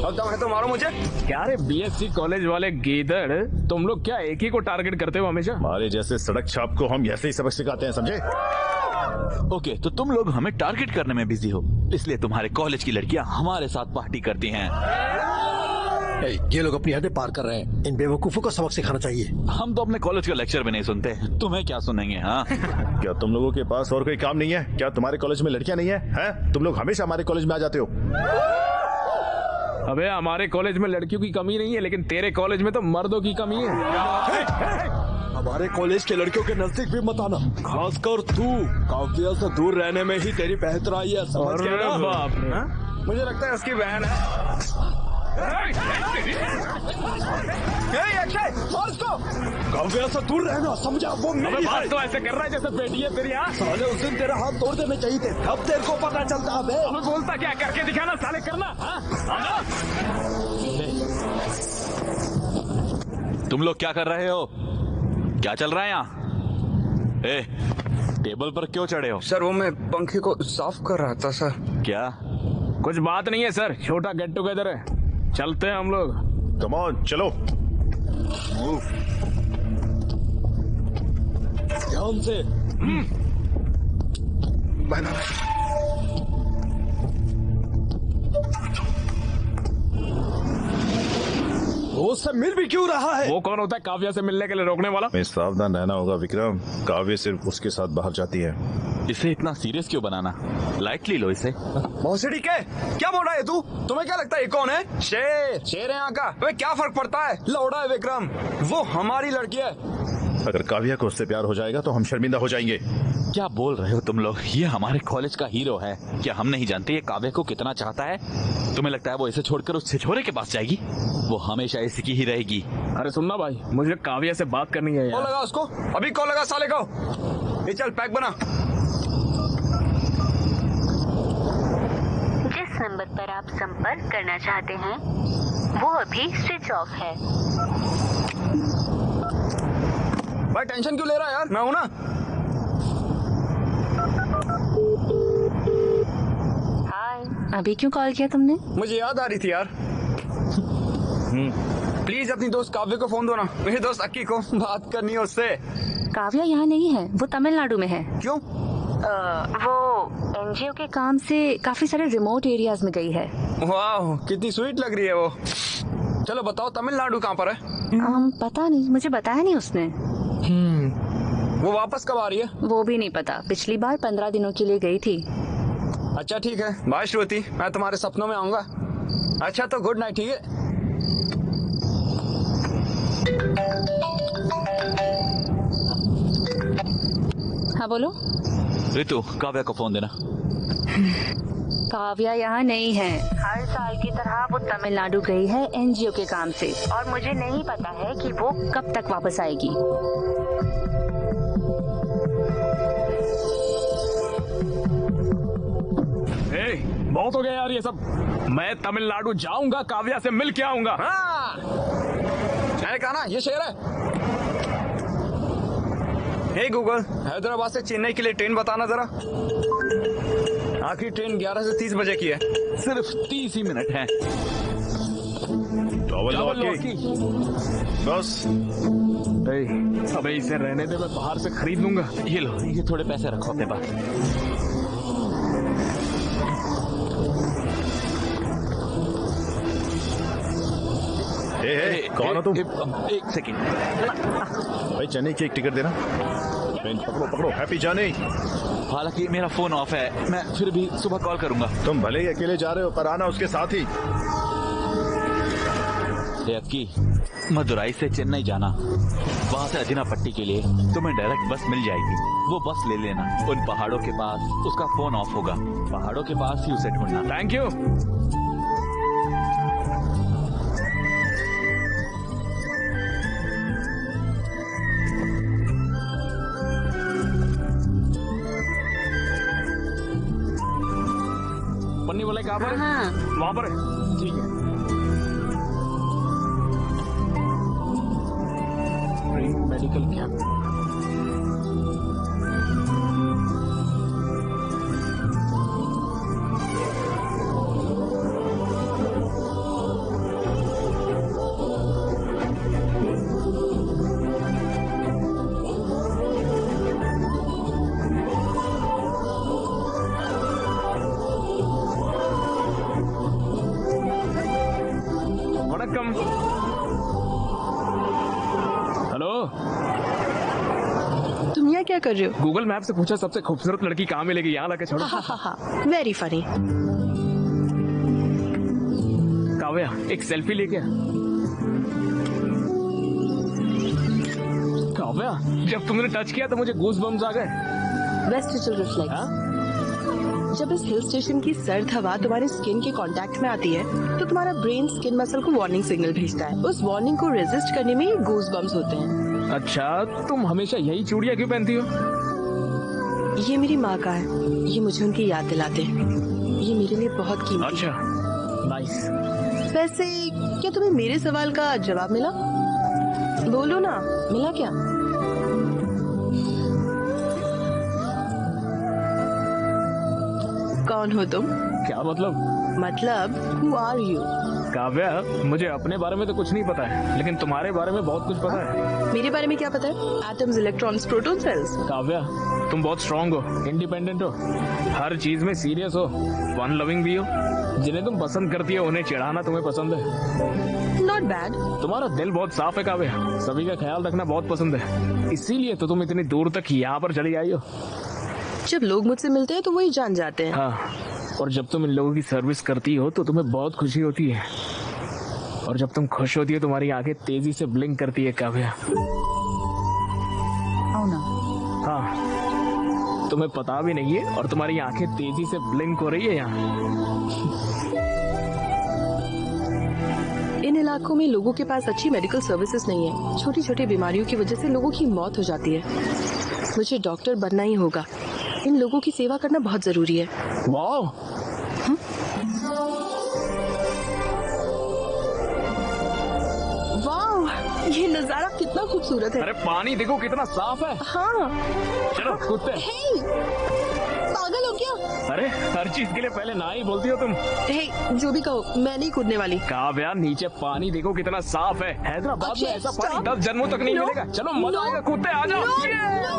[SPEAKER 3] अब दम है तो मारो मुझे।
[SPEAKER 1] क्या रे बीएससी कॉलेज वाले गीदड़, तुम लोग क्या एक ही को टारगेट करते हो हमेशा?
[SPEAKER 4] हमारे जैसे सड़क छाप को हम ऐसे ही सबक सिखाते हैं, समझे?
[SPEAKER 5] ओके, तो तुम लोग हमें टारगेट करने में बिजी हो, इसलिए तुम्हारे कॉलेज की लड़कियां हमारे साथ पार्टी करती हैं।
[SPEAKER 2] ये लोग अपनी हदें पार कर रहे हैं। इन बेवकूफों को सबक सिखाना चाहिए।
[SPEAKER 5] हम तो अपने कॉलेज का लेक्चर भी नहीं सुनते, तुम्हें क्या सुनेंगे? हाँ
[SPEAKER 4] क्या तुम लोगों के पास और कोई काम नहीं है? क्या तुम्हारे कॉलेज में लड़कियां नहीं है? हैं? तुम लोग हमेशा हमारे कॉलेज में आ जाते हो।
[SPEAKER 1] अबे हमारे कॉलेज में लड़कियों की कमी नहीं है, लेकिन तेरे कॉलेज में तो मर्दों की कमी है।
[SPEAKER 2] हमारे कॉलेज के लड़कियों के नजदीक भी मत आना, खासकर तू। काफिया से दूर रहने में ही तेरी बेहतराई है, समझ
[SPEAKER 1] अरे
[SPEAKER 2] गया ना?
[SPEAKER 1] बाप रे।
[SPEAKER 3] हाँ? मुझे लगता है उसकी बहन है। अक्षय और उसको
[SPEAKER 2] काफिया से दूर रहना, समझा? वो
[SPEAKER 1] अबे
[SPEAKER 2] मेरी
[SPEAKER 1] बात
[SPEAKER 2] है।
[SPEAKER 1] तो ऐसे कर रहा है जैसे बेटी है तेरी। हाँ
[SPEAKER 2] साले उस दिन तेरा हाथ तोड़ देने चाहिए थे, अब तेरे को पता चलता है।
[SPEAKER 1] अबे बोलता क्या, करके दिखाना साले, करना। हाँ? हाँ?
[SPEAKER 5] तुम लोग क्या कर रहे हो? क्या चल रहा है यहाँ? ए, टेबल पर क्यों चढ़े हो?
[SPEAKER 3] सर वो मैं पंखे को साफ कर रहा था सर।
[SPEAKER 5] क्या?
[SPEAKER 1] कुछ बात नहीं है सर, छोटा गेट टुगेदर है, चलते हैं हम लोग।
[SPEAKER 4] कम ऑन, चलो।
[SPEAKER 2] ध्यान से। वो उससे मिल भी क्यों रहा है?
[SPEAKER 1] वो कौन होता है काव्या से मिलने के लिए रोकने वाला?
[SPEAKER 4] हमें सावधान रहना होगा विक्रम। काव्य सिर्फ उसके साथ बाहर जाती है।
[SPEAKER 5] इसे इतना सीरियस क्यों बनाना? लाइटली लो इसे।
[SPEAKER 3] भोसड़ी के क्या बोल रहा है तू? तुम्हें क्या लगता है ये कौन है? शेर है यहाँ का। तुम्हें क्या फर्क पड़ता है? लौड़ा है विक्रम, वो हमारी लड़की है।
[SPEAKER 4] अगर काव्या को उससे प्यार हो जाएगा तो हम शर्मिंदा हो जाएंगे।
[SPEAKER 5] क्या बोल रहे हो तुम लोग? ये हमारे कॉलेज का हीरो है, क्या हम नहीं जानते ये काव्य को कितना चाहता है? तुम्हें लगता है वो इसे छोड़कर उस छिछोरे के पास जाएगी? वो हमेशा इसी की ही रहेगी।
[SPEAKER 1] अरे सुनना भाई, मुझे काव्या से बात करनी है
[SPEAKER 3] कॉल
[SPEAKER 1] यार।
[SPEAKER 3] लगा उसको, अभी कॉल लगा साले को। ये चल पैक बना।
[SPEAKER 6] जिस नंबर पर आप संपर्क करना चाहते हैं वो अभी स्विच ऑफ है।
[SPEAKER 3] भाई टेंशन क्यों ले रहा है यार, मैं हूं ना।
[SPEAKER 6] हाय, अभी क्यों कॉल किया तुमने?
[SPEAKER 3] मुझे याद आ रही थी यार। प्लीज अपनी दोस्त काव्य को फोन दो ना, मेरी दोस्त अक्की को बात करनी है उससे।
[SPEAKER 6] काव्या यहाँ नहीं है, वो तमिलनाडु में है।
[SPEAKER 3] क्यों?
[SPEAKER 6] वो एनजीओ के काम से काफी सारे रिमोट एरियाज में गई है।
[SPEAKER 3] वाह कितनी स्वीट लग रही है वो। चलो बताओ तमिलनाडु कहाँ पर है?
[SPEAKER 6] पता नहीं, मुझे बताया नहीं उसने।
[SPEAKER 3] वो वापस कब आ रही है?
[SPEAKER 6] वो भी नहीं पता, पिछली बार 15 दिनों के लिए गई थी।
[SPEAKER 3] अच्छा ठीक है, बाय श्रुति, मैं तुम्हारे सपनों में आऊंगा। अच्छा तो गुड नाइट, ठीक है?
[SPEAKER 6] हाँ बोलो।
[SPEAKER 5] ऋतु, काव्या को फोन देना।
[SPEAKER 6] काव्या यहाँ नहीं है। हर साल की तरह वो तमिलनाडु गई है एनजीओ के काम से, और मुझे नहीं पता है कि वो कब तक वापस आएगी।
[SPEAKER 1] बहुत हो गया यार ये सब। मैं तमिलनाडु जाऊंगा, काव्या से मिल के आऊंगा।
[SPEAKER 3] हाँ मैंने कहा ना ये शेर है। हे गूगल, हैदराबाद से चेन्नई के लिए ट्रेन बताना जरा। आखिरी ट्रेन 11 से 30 बजे की है।
[SPEAKER 5] सिर्फ 30 ही मिनट है।
[SPEAKER 4] बस
[SPEAKER 1] अबे इसे रहने दे, मैं बाहर से खरीद लूंगा।
[SPEAKER 5] ये लो, ये थोड़े पैसे रखो अपने पास।
[SPEAKER 4] कौन हो तुम?
[SPEAKER 5] एक सेकेंड।
[SPEAKER 4] भाई चेन्नई की एक टिकट देना। पकड़ो पकड़ो, हैप्पी जर्नी।
[SPEAKER 5] हालांकि मेरा फोन ऑफ है, मैं फिर भी सुबह कॉल करूंगा।
[SPEAKER 4] तुम भले ही अकेले जा रहे हो पर आना उसके साथ ही।
[SPEAKER 5] की मदुराई से चेन्नई जाना, वहाँ से अजिनापट्टी के लिए तुम्हें डायरेक्ट बस मिल जाएगी। वो बस ले लेना, उन पहाड़ों के पास उसका फोन ऑफ होगा। पहाड़ों के पास ही उसे ढूंढना।
[SPEAKER 1] Thank you. पानी वाला कहाँ पर है? वहाँ पर है। ठीक है। Medical camp. हेलो,
[SPEAKER 7] तुम यहाँ क्या कर रहे हो?
[SPEAKER 1] गूगल मैप से पूछा सबसे खूबसूरत लड़की कहाँ मिलेगी, यहाँ लाके छोड़ो।
[SPEAKER 7] Very funny.
[SPEAKER 1] काव्या, एक सेल्फी लेके आ। काव्या, जब तुमने टच किया तो मुझे गूज बम्स आ गए।
[SPEAKER 7] Vestigial reflex. जब इस हिल स्टेशन की सर्द हवा तुम्हारे स्किन के कांटेक्ट में आती है तो तुम्हारा ब्रेन स्किन मसल को वार्निंग सिग्नल भेजता है। उस वार्निंग को रेजिस्ट करने में गूज बम्स होते हैं।
[SPEAKER 1] अच्छा, तुम हमेशा यही चूड़ियाँ क्यों पहनती हो?
[SPEAKER 7] ये मेरी माँ का है, ये मुझे उनकी याद दिलाते हैं। ये मेरे लिए बहुत कीमती है।
[SPEAKER 1] अच्छा, नाइस।
[SPEAKER 7] वैसे क्या तुम्हें मेरे सवाल का जवाब मिला? बोलो ना, मिला क्या? कौन हो तुम?
[SPEAKER 1] क्या मतलब?
[SPEAKER 7] मतलब हु आर यू?
[SPEAKER 1] काव्या, मुझे अपने बारे में तो कुछ नहीं पता है, लेकिन तुम्हारे बारे में बहुत कुछ पता है।
[SPEAKER 7] मेरे बारे में क्या पता है? Atoms, electrons, proton, cells.
[SPEAKER 1] Kavya, तुम बहुत स्ट्रांग हो, इंडिपेंडेंट हो, हर चीज में सीरियस हो, फन लविंग भी हो। जिन्हें तुम पसंद करती हो उन्हें चिढ़ाना तुम्हें पसंद है।
[SPEAKER 7] Not bad.
[SPEAKER 1] तुम्हारा दिल बहुत साफ है काव्या, सभी का ख्याल रखना बहुत पसंद है, इसीलिए तो तुम इतनी दूर तक यहाँ पर चली आई हो।
[SPEAKER 7] जब लोग मुझसे मिलते हैं तो वही जान जाते हैं।
[SPEAKER 1] हाँ, और जब तुम इन लोगों की सर्विस करती हो तो तुम्हें बहुत खुशी होती है, और जब तुम खुश होती हो तुम्हारी आंखें तेजी से ब्लिंक करती है काव्या। हाँ, तुम्हें पता भी नहीं है और तुम्हारी आंखें तेजी से ब्लिंक हो रही है यहाँ।
[SPEAKER 7] इन इलाकों में लोगों के पास अच्छी मेडिकल सर्विसेज नहीं है। छोटी छोटी बीमारियों की वजह से लोगों की मौत हो जाती है। मुझे डॉक्टर बनना ही होगा। इन लोगों की सेवा करना बहुत जरूरी है।
[SPEAKER 1] वाह,
[SPEAKER 7] वाह, ये नजारा कितना खूबसूरत है।
[SPEAKER 1] अरे पानी देखो कितना साफ है।
[SPEAKER 7] हाँ।
[SPEAKER 1] चलो कूदते हैं।
[SPEAKER 7] हे, पागल हो क्या?
[SPEAKER 1] अरे हर चीज के लिए पहले ना ही बोलती हो तुम।
[SPEAKER 7] हे, जो भी कहो, मैं नहीं कूदने वाली।
[SPEAKER 1] काव्या, नीचे पानी देखो कितना साफ है। हैदराबाद में ऐसा पानी
[SPEAKER 7] stop.
[SPEAKER 1] 10 जन्मों तक नहीं
[SPEAKER 7] No.
[SPEAKER 1] मिलेगा। चलो मजा
[SPEAKER 7] No.
[SPEAKER 1] आएगा, कूदते आ जाओ।
[SPEAKER 7] No,
[SPEAKER 1] Yeah.
[SPEAKER 7] no,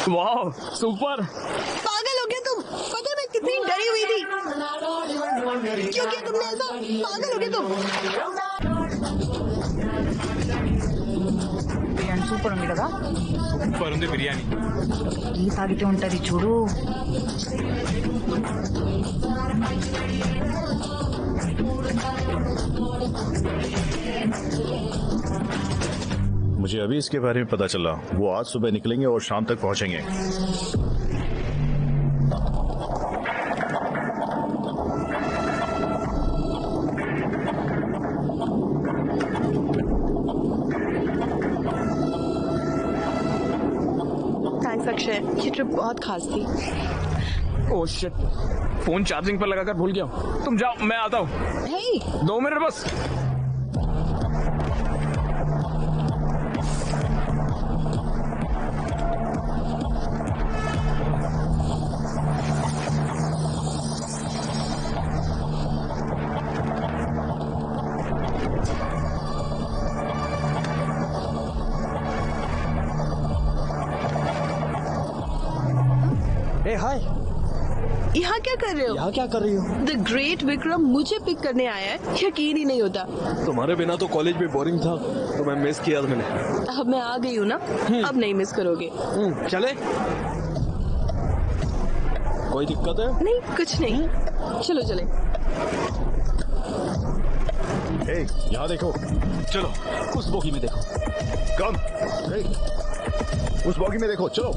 [SPEAKER 1] वाह, सुपर।
[SPEAKER 7] पागल हो गया तुम? पता है मैं कितनी डरी हुई थी। क्यों किया तुमने ऐसा? पागल हो गया तुम?
[SPEAKER 9] బిర్యానీ సూపర్ ఉంది కదా.
[SPEAKER 1] సూపర్ ఉంది బిర్యానీ.
[SPEAKER 9] టీ తాగితే ఉంటది చూడు.
[SPEAKER 4] मुझे अभी इसके बारे में पता चला। वो आज सुबह निकलेंगे और शाम तक पहुंचेंगे।
[SPEAKER 7] थैंक्स अक्षय, ये ट्रिप बहुत खास थी।
[SPEAKER 1] ओह शिट, फोन चार्जिंग पर लगाकर भूल गया हूँ। तुम जाओ, मैं आता हूँ।
[SPEAKER 7] हे,
[SPEAKER 1] 2 मिनट बस।
[SPEAKER 2] हाय,
[SPEAKER 7] यहाँ क्या कर रहे हो?
[SPEAKER 2] यहाँ क्या कर रही हो?
[SPEAKER 7] द ग्रेट विक्रम मुझे पिक करने आया है, यकीन ही नहीं होता।
[SPEAKER 10] तुम्हारे बिना तो कॉलेज में बोरिंग था, तो मैं मिस किया मैंने।
[SPEAKER 7] अब मैं आ गई हूँ ना, अब नहीं मिस करोगे।
[SPEAKER 10] चले? कोई दिक्कत है?
[SPEAKER 7] नहीं, कुछ नहीं, चलो चले।
[SPEAKER 4] ए, यहाँ देखो।
[SPEAKER 5] चलो उस बोगी में देखो।
[SPEAKER 4] कम। ए, उस बॉगी में देखो, चलो।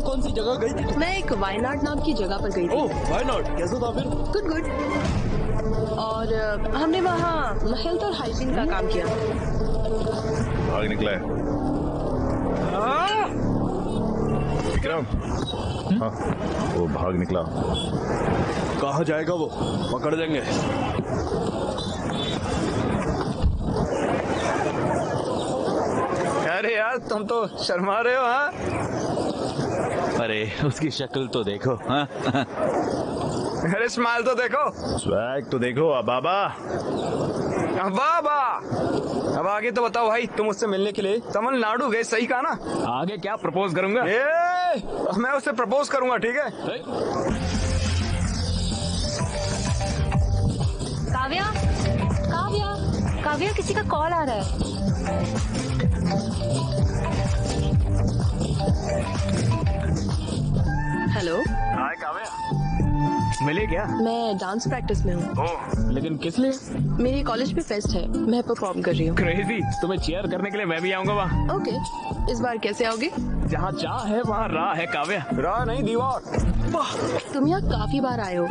[SPEAKER 10] कौन सी जगह गई थी?
[SPEAKER 7] मैं एक वायनाड नाम की जगह पर गई थी।
[SPEAKER 10] ओह, व्हाई नॉट? कैसा था फिर?
[SPEAKER 7] Good good. और हमने वहाँ हेल्थ और हाइजीन का काम किया।
[SPEAKER 4] भाग निकला है विक्रम। हाँ, वो भाग निकला।
[SPEAKER 10] कहाँ जाएगा वो? पकड़ देंगे।
[SPEAKER 3] अरे यार तुम तो शर्मा रहे हो। हाँ,
[SPEAKER 5] अरे उसकी शक्ल तो देखो। हाँ?
[SPEAKER 3] अरे स्माइल तो देखो।
[SPEAKER 4] स्वैग तो देखो अबाबा।
[SPEAKER 3] बाबा अब आगे तो बताओ भाई, तुम उससे मिलने के लिए तमिलनाडु गए, सही कहा ना?
[SPEAKER 1] आगे क्या प्रपोज करूंगा?
[SPEAKER 3] मैं उससे प्रपोज करूंगा, ठीक है?
[SPEAKER 6] काव्या, काव्या, काव्या, किसी का कॉल आ रहा है।
[SPEAKER 7] हेलो,
[SPEAKER 1] हाय काव्या, मिले क्या?
[SPEAKER 7] मैं डांस प्रैक्टिस में हूँ।
[SPEAKER 1] ओह, लेकिन किस लिए?
[SPEAKER 7] मेरी कॉलेज में फेस्ट है, मैं परफॉर्म कर रही हूँ।
[SPEAKER 1] क्रेजी, तुम्हें चीयर करने के लिए मैं भी आऊंगा वहाँ।
[SPEAKER 7] ओके, इस बार कैसे आओगे?
[SPEAKER 1] जहाँ चाह है वहाँ राह है काव्या।
[SPEAKER 3] राह नहीं, दीवार।
[SPEAKER 7] तुम यहाँ काफी बार आए हो,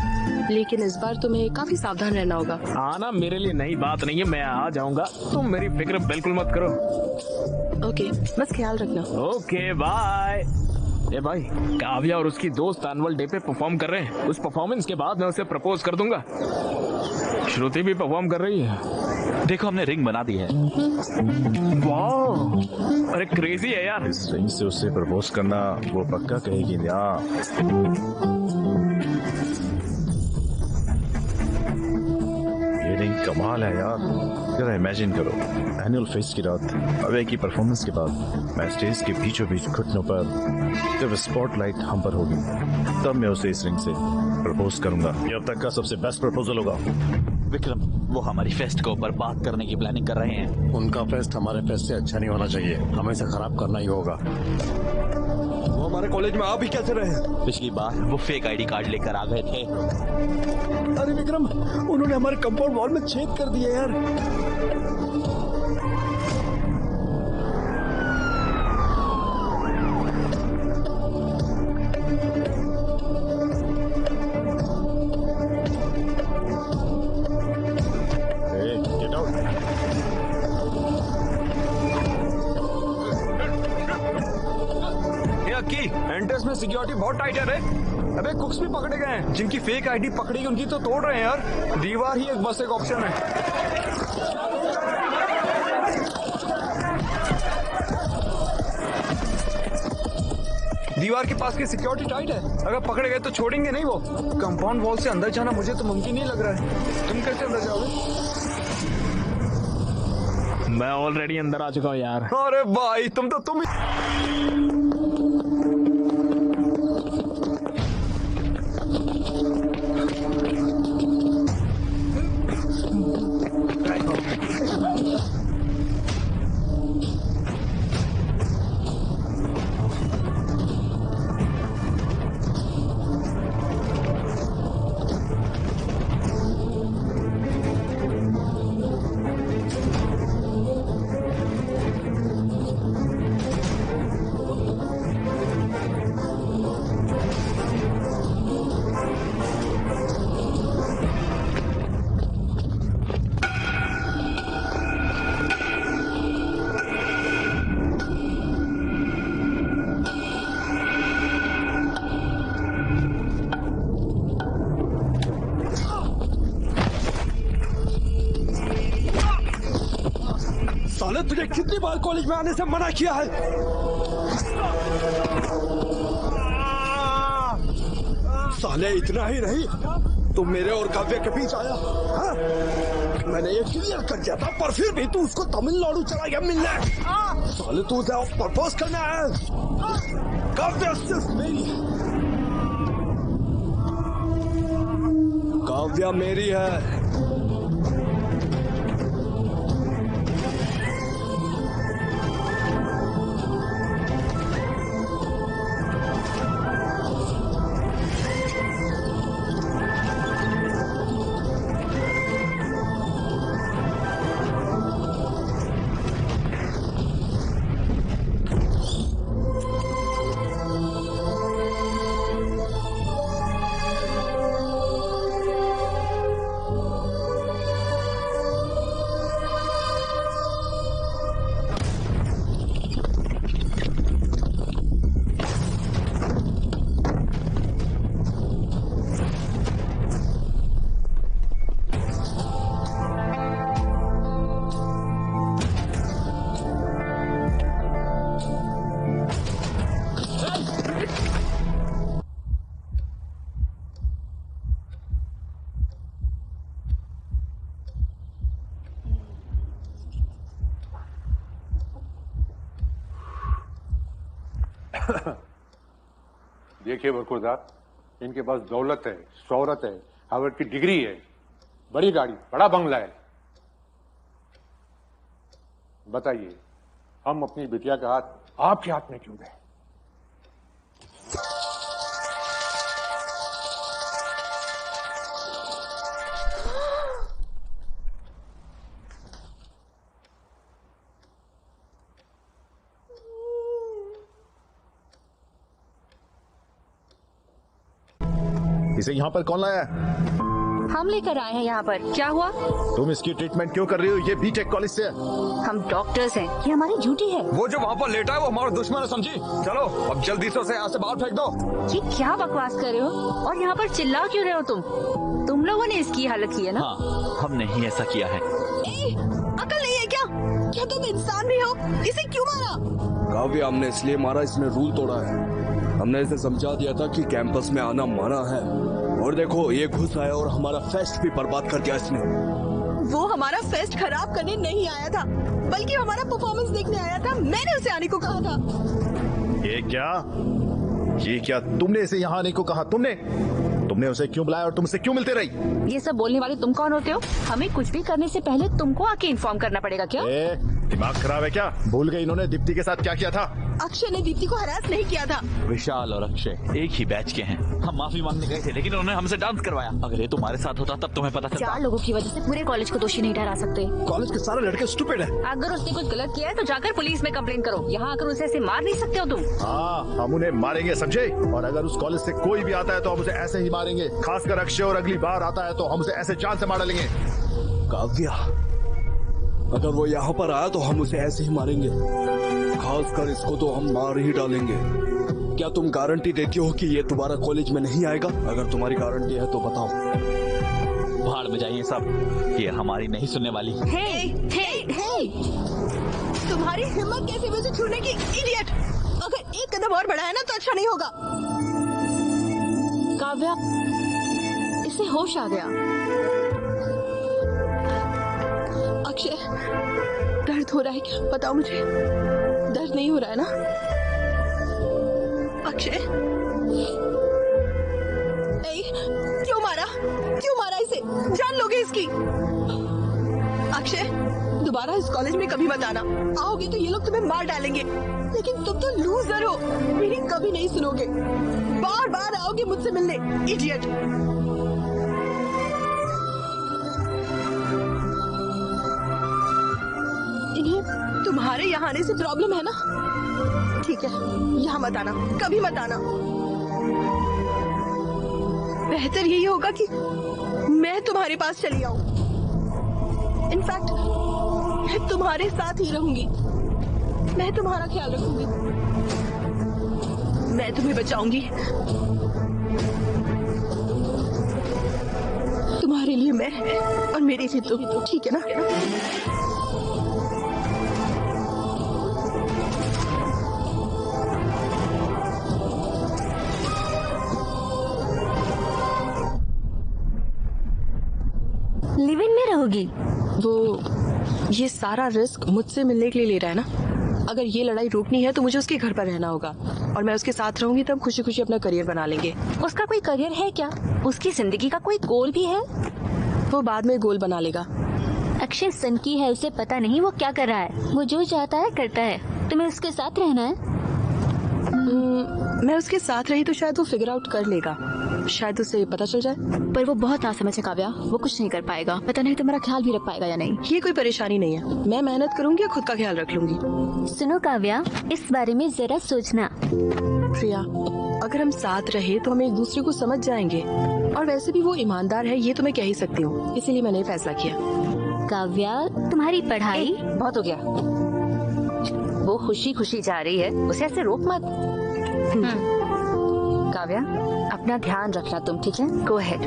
[SPEAKER 7] लेकिन इस बार तुम्हें काफी सावधान रहना होगा।
[SPEAKER 1] आना मेरे लिए नई बात नहीं है, मैं आ जाऊंगा, तुम मेरी फिक्र बिल्कुल मत करो।
[SPEAKER 7] ओके, बस ख्याल रखना।
[SPEAKER 1] Okay bye. ए भाई, काव्या और उसकी दोस्त एनुअल डे पे परफॉर्म कर रहे हैं। उस परफॉर्मेंस के बाद मैं उसे प्रपोज कर दूंगा। श्रुति भी परफॉर्म कर रही है।
[SPEAKER 5] देखो हमने रिंग बना दी है।
[SPEAKER 1] वाह, अरे क्रेजी है यार।
[SPEAKER 4] इस रिंग से उससे प्रपोज करना वो पक्का कहेगी ना। ये रिंग कमाल है यार। जरा इमेजिन करो, एनुअल फेस्ट की रात, अवे की परफॉर्मेंस के बाद मैं स्टेज के बीचों बीच घुटनों पर, जब स्पॉटलाइट हम पर होगी, तब मैं उसे इस रिंग से प्रपोज करूंगा। ये अब तक का सबसे बेस्ट प्रपोजल होगा।
[SPEAKER 5] विक्रम, वो हमारी फेस्ट को बर्बाद करने की प्लानिंग कर रहे हैं।
[SPEAKER 2] उनका फेस्ट हमारे फेस्ट से अच्छा नहीं होना चाहिए, हमें इसे खराब करना ही होगा।
[SPEAKER 10] वो हमारे कॉलेज में आ भी कैसे रहे?
[SPEAKER 5] पिछली बार वो फेक आईडी कार्ड लेकर आ गए थे।
[SPEAKER 2] अरे विक्रम, उन्होंने हमारे कंपाउंड वॉल में छेद कर दिया यार।
[SPEAKER 4] Get out.
[SPEAKER 3] की एंट्रेंस में सिक्योरिटी बहुत टाइट है रे। अबे कुक्स भी पकड़े गए हैं, जिनकी फेक आईडी पकड़ी उनकी तो तोड़ रहे हैं यार। दीवार ही एक बस एक ऑप्शन है। दीवार के पास की सिक्योरिटी टाइट है, अगर पकड़े गए तो छोड़ेंगे नहीं वो। कंपाउंड वॉल से अंदर जाना मुझे तो मुमकिन नहीं लग रहा है। तुम कैसे अंदर जाओगे?
[SPEAKER 1] मैं ऑलरेडी अंदर आ चुका हूँ यार।
[SPEAKER 3] अरे भाई तुम
[SPEAKER 10] साले तुझे कितनी बार कॉलेज में आने से मना किया है? साले इतना ही नहीं, तुम मेरे और काव्य के बीच आया। हाँ? मैंने ये क्लियर कर दिया था, पर फिर भी तू उसको तमिलनाडु चला गया मिलने। साले तू उसे प्रपोज करना है। काव्य सिर्फ मेरी है, काव्या मेरी है।
[SPEAKER 11] देखिए बरखुरदार, इनके पास दौलत है, शोहरत है, हार्वर्ड की डिग्री है, बड़ी गाड़ी, बड़ा बंगला है। बताइए, हम अपनी बिटिया का हाथ आपके हाथ में क्यों दें?
[SPEAKER 8] इसे यहाँ पर कौन लाया है?
[SPEAKER 9] हम लेकर आए हैं यहाँ पर। क्या हुआ?
[SPEAKER 8] तुम इसकी ट्रीटमेंट क्यों कर रही हो? ये बीटेक कॉलेज से है।
[SPEAKER 9] हम डॉक्टर्स हैं, ये हमारी ड्यूटी है।
[SPEAKER 3] वो जो वहाँ पर लेटा है वो हमारा दुश्मन है, समझी? चलो अब जल्दी से उसे यहाँ से बाहर फेंक दो।
[SPEAKER 9] ये क्या बकवास कर रहे हो? और यहाँ पर चिल्ला क्यों रहे हो तुम लोगों ने इसकी हालत की है ना?
[SPEAKER 5] हाँ, हमने ही ऐसा किया है।
[SPEAKER 7] अकल नहीं है क्या? क्या तुम इंसान भी हो? इसे क्यों मारा?
[SPEAKER 10] काव्य, हमने इसलिए मारा, इसने रूल तोड़ा है। हमने इसे समझा दिया था कि कैंपस में आना मना है, और देखो ये घुस आया और हमारा फेस्ट भी बर्बाद कर दिया इसने।
[SPEAKER 7] वो हमारा फेस्ट खराब करने नहीं आया था, बल्कि हमारा परफॉर्मेंस देखने आया था। मैंने उसे आने को कहा था।
[SPEAKER 8] ये क्या तुमने इसे यहाँ आने को कहा? तुमने उसे क्यों बुलाया और तुमसे क्यों मिलते रही?
[SPEAKER 9] ये सब बोलने वाले तुम कौन होते हो? हमें कुछ भी करने से पहले तुमको आके इन्फॉर्म करना पड़ेगा क्या?
[SPEAKER 8] दिमाग खराब है क्या? भूल गई इन्होंने दीप्ति के साथ क्या किया था?
[SPEAKER 7] अक्षय ने दीप्ति को हरास नहीं किया था।
[SPEAKER 5] विशाल और अक्षय एक ही बैच के हैं। हम माफी मांगने गए थे लेकिन उन्होंने हमसे डांस करवाया। अगर ये तुम्हारे साथ होता तब तुम्हें पता चलता।
[SPEAKER 9] 4 लोगों की वजह से पूरे कॉलेज को दोषी नहीं ठहरा सकते।
[SPEAKER 2] कॉलेज के सारे लड़के स्टूपिड है।
[SPEAKER 9] अगर उसने कुछ गलत किया है तो जाकर पुलिस में कंप्लेन करो। यहाँ आकर उसे ऐसे मार नहीं सकते हो तुम।
[SPEAKER 8] हाँ, हम उन्हें मारेंगे, समझे? और अगर उस कॉलेज से कोई भी आता है तो हम उसे ऐसे ही मारेंगे। खासकर अक्षय, और अगली बार आता है तो हम उसे ऐसे जान से मार डालेंगे।
[SPEAKER 10] काव्या, अगर वो यहाँ पर आया तो हम उसे ऐसे ही मारेंगे। खासकर इसको तो हम मार ही डालेंगे। क्या तुम गारंटी देती हो कि ये दोबारा कॉलेज में नहीं आएगा? अगर तुम्हारी गारंटी है तो बताओ।
[SPEAKER 5] भाड़ में जाइए सब, ये हमारी नहीं सुनने वाली।
[SPEAKER 7] हे! तुम्हारी हिम्मत कैसे मुझे छूने की, इडियट! अगर एक कदम और बढ़ाया ना तो अच्छा नहीं होगा।
[SPEAKER 9] काव्या, इसे होश आ गया।
[SPEAKER 7] अक्षय, दर्द हो रहा है क्या? बताओ मुझे। दर्द नहीं हो रहा है ना? अक्षय, क्यों मारा इसे? जान लोगे इसकी। अक्षय, दोबारा इस कॉलेज में कभी मत आना। आओगे तो ये लोग तुम्हें मार डालेंगे। लेकिन तुम तो लूजर हो, मेरी कभी नहीं सुनोगे। बार बार आओगे मुझसे मिलने, इडियट। इन्हें तुम्हारे यहाँ आने से प्रॉब्लम है ना? ठीक है, यहाँ मत आना, कभी मत आना। बेहतर यही होगा कि मैं तुम्हारे पास चली आऊं। इनफैक्ट मैं तुम्हारे साथ ही रहूंगी। मैं तुम्हारा ख्याल रखूंगी। मैं तुम्हें बचाऊंगी। तुम्हारे लिए मैं और मेरे लिए तुम, ठीक है ना?
[SPEAKER 9] लिव इन में रहोगी?
[SPEAKER 7] वो ये सारा रिस्क मुझसे मिलने के लिए ले रहा है ना? अगर ये लड़ाई रोकनी है तो मुझे उसके घर पर रहना होगा, और मैं उसके साथ रहूंगी तब खुशी खुशी अपना करियर बना लेंगे।
[SPEAKER 9] उसका कोई करियर है क्या? उसकी जिंदगी का कोई गोल भी है?
[SPEAKER 7] वो बाद में गोल बना लेगा।
[SPEAKER 9] अक्षय सनकी है, उसे पता नहीं वो क्या कर रहा है। वो जो चाहता है करता है। तुम्हें उसके साथ रहना है?
[SPEAKER 7] मैं उसके साथ रही तो शायद वो फिगर आउट कर लेगा। शायद उसे पता चल जाए।
[SPEAKER 9] पर वो बहुत नासमझ है काव्या, वो कुछ नहीं कर पाएगा। पता नहीं तुम्हारा ख्याल भी रख पाएगा या नहीं।
[SPEAKER 7] ये कोई परेशानी नहीं है, मैं मेहनत करूंगी और खुद का ख्याल रख लूंगी।
[SPEAKER 9] सुनो काव्या, इस बारे में जरा सोचना।
[SPEAKER 7] प्रिया, अगर हम साथ रहे तो हम एक दूसरे को समझ जाएंगे, और वैसे भी वो ईमानदार है, ये तो मैं कह ही सकती हूँ। इसीलिए मैंने फैसला किया।
[SPEAKER 9] काव्या, तुम्हारी पढ़ाई बहुत हो गया। वो खुशी खुशी जा रही है, उसे ऐसे रोक मत। काव्या, अपना ध्यान रखना तुम, ठीक है? Go ahead,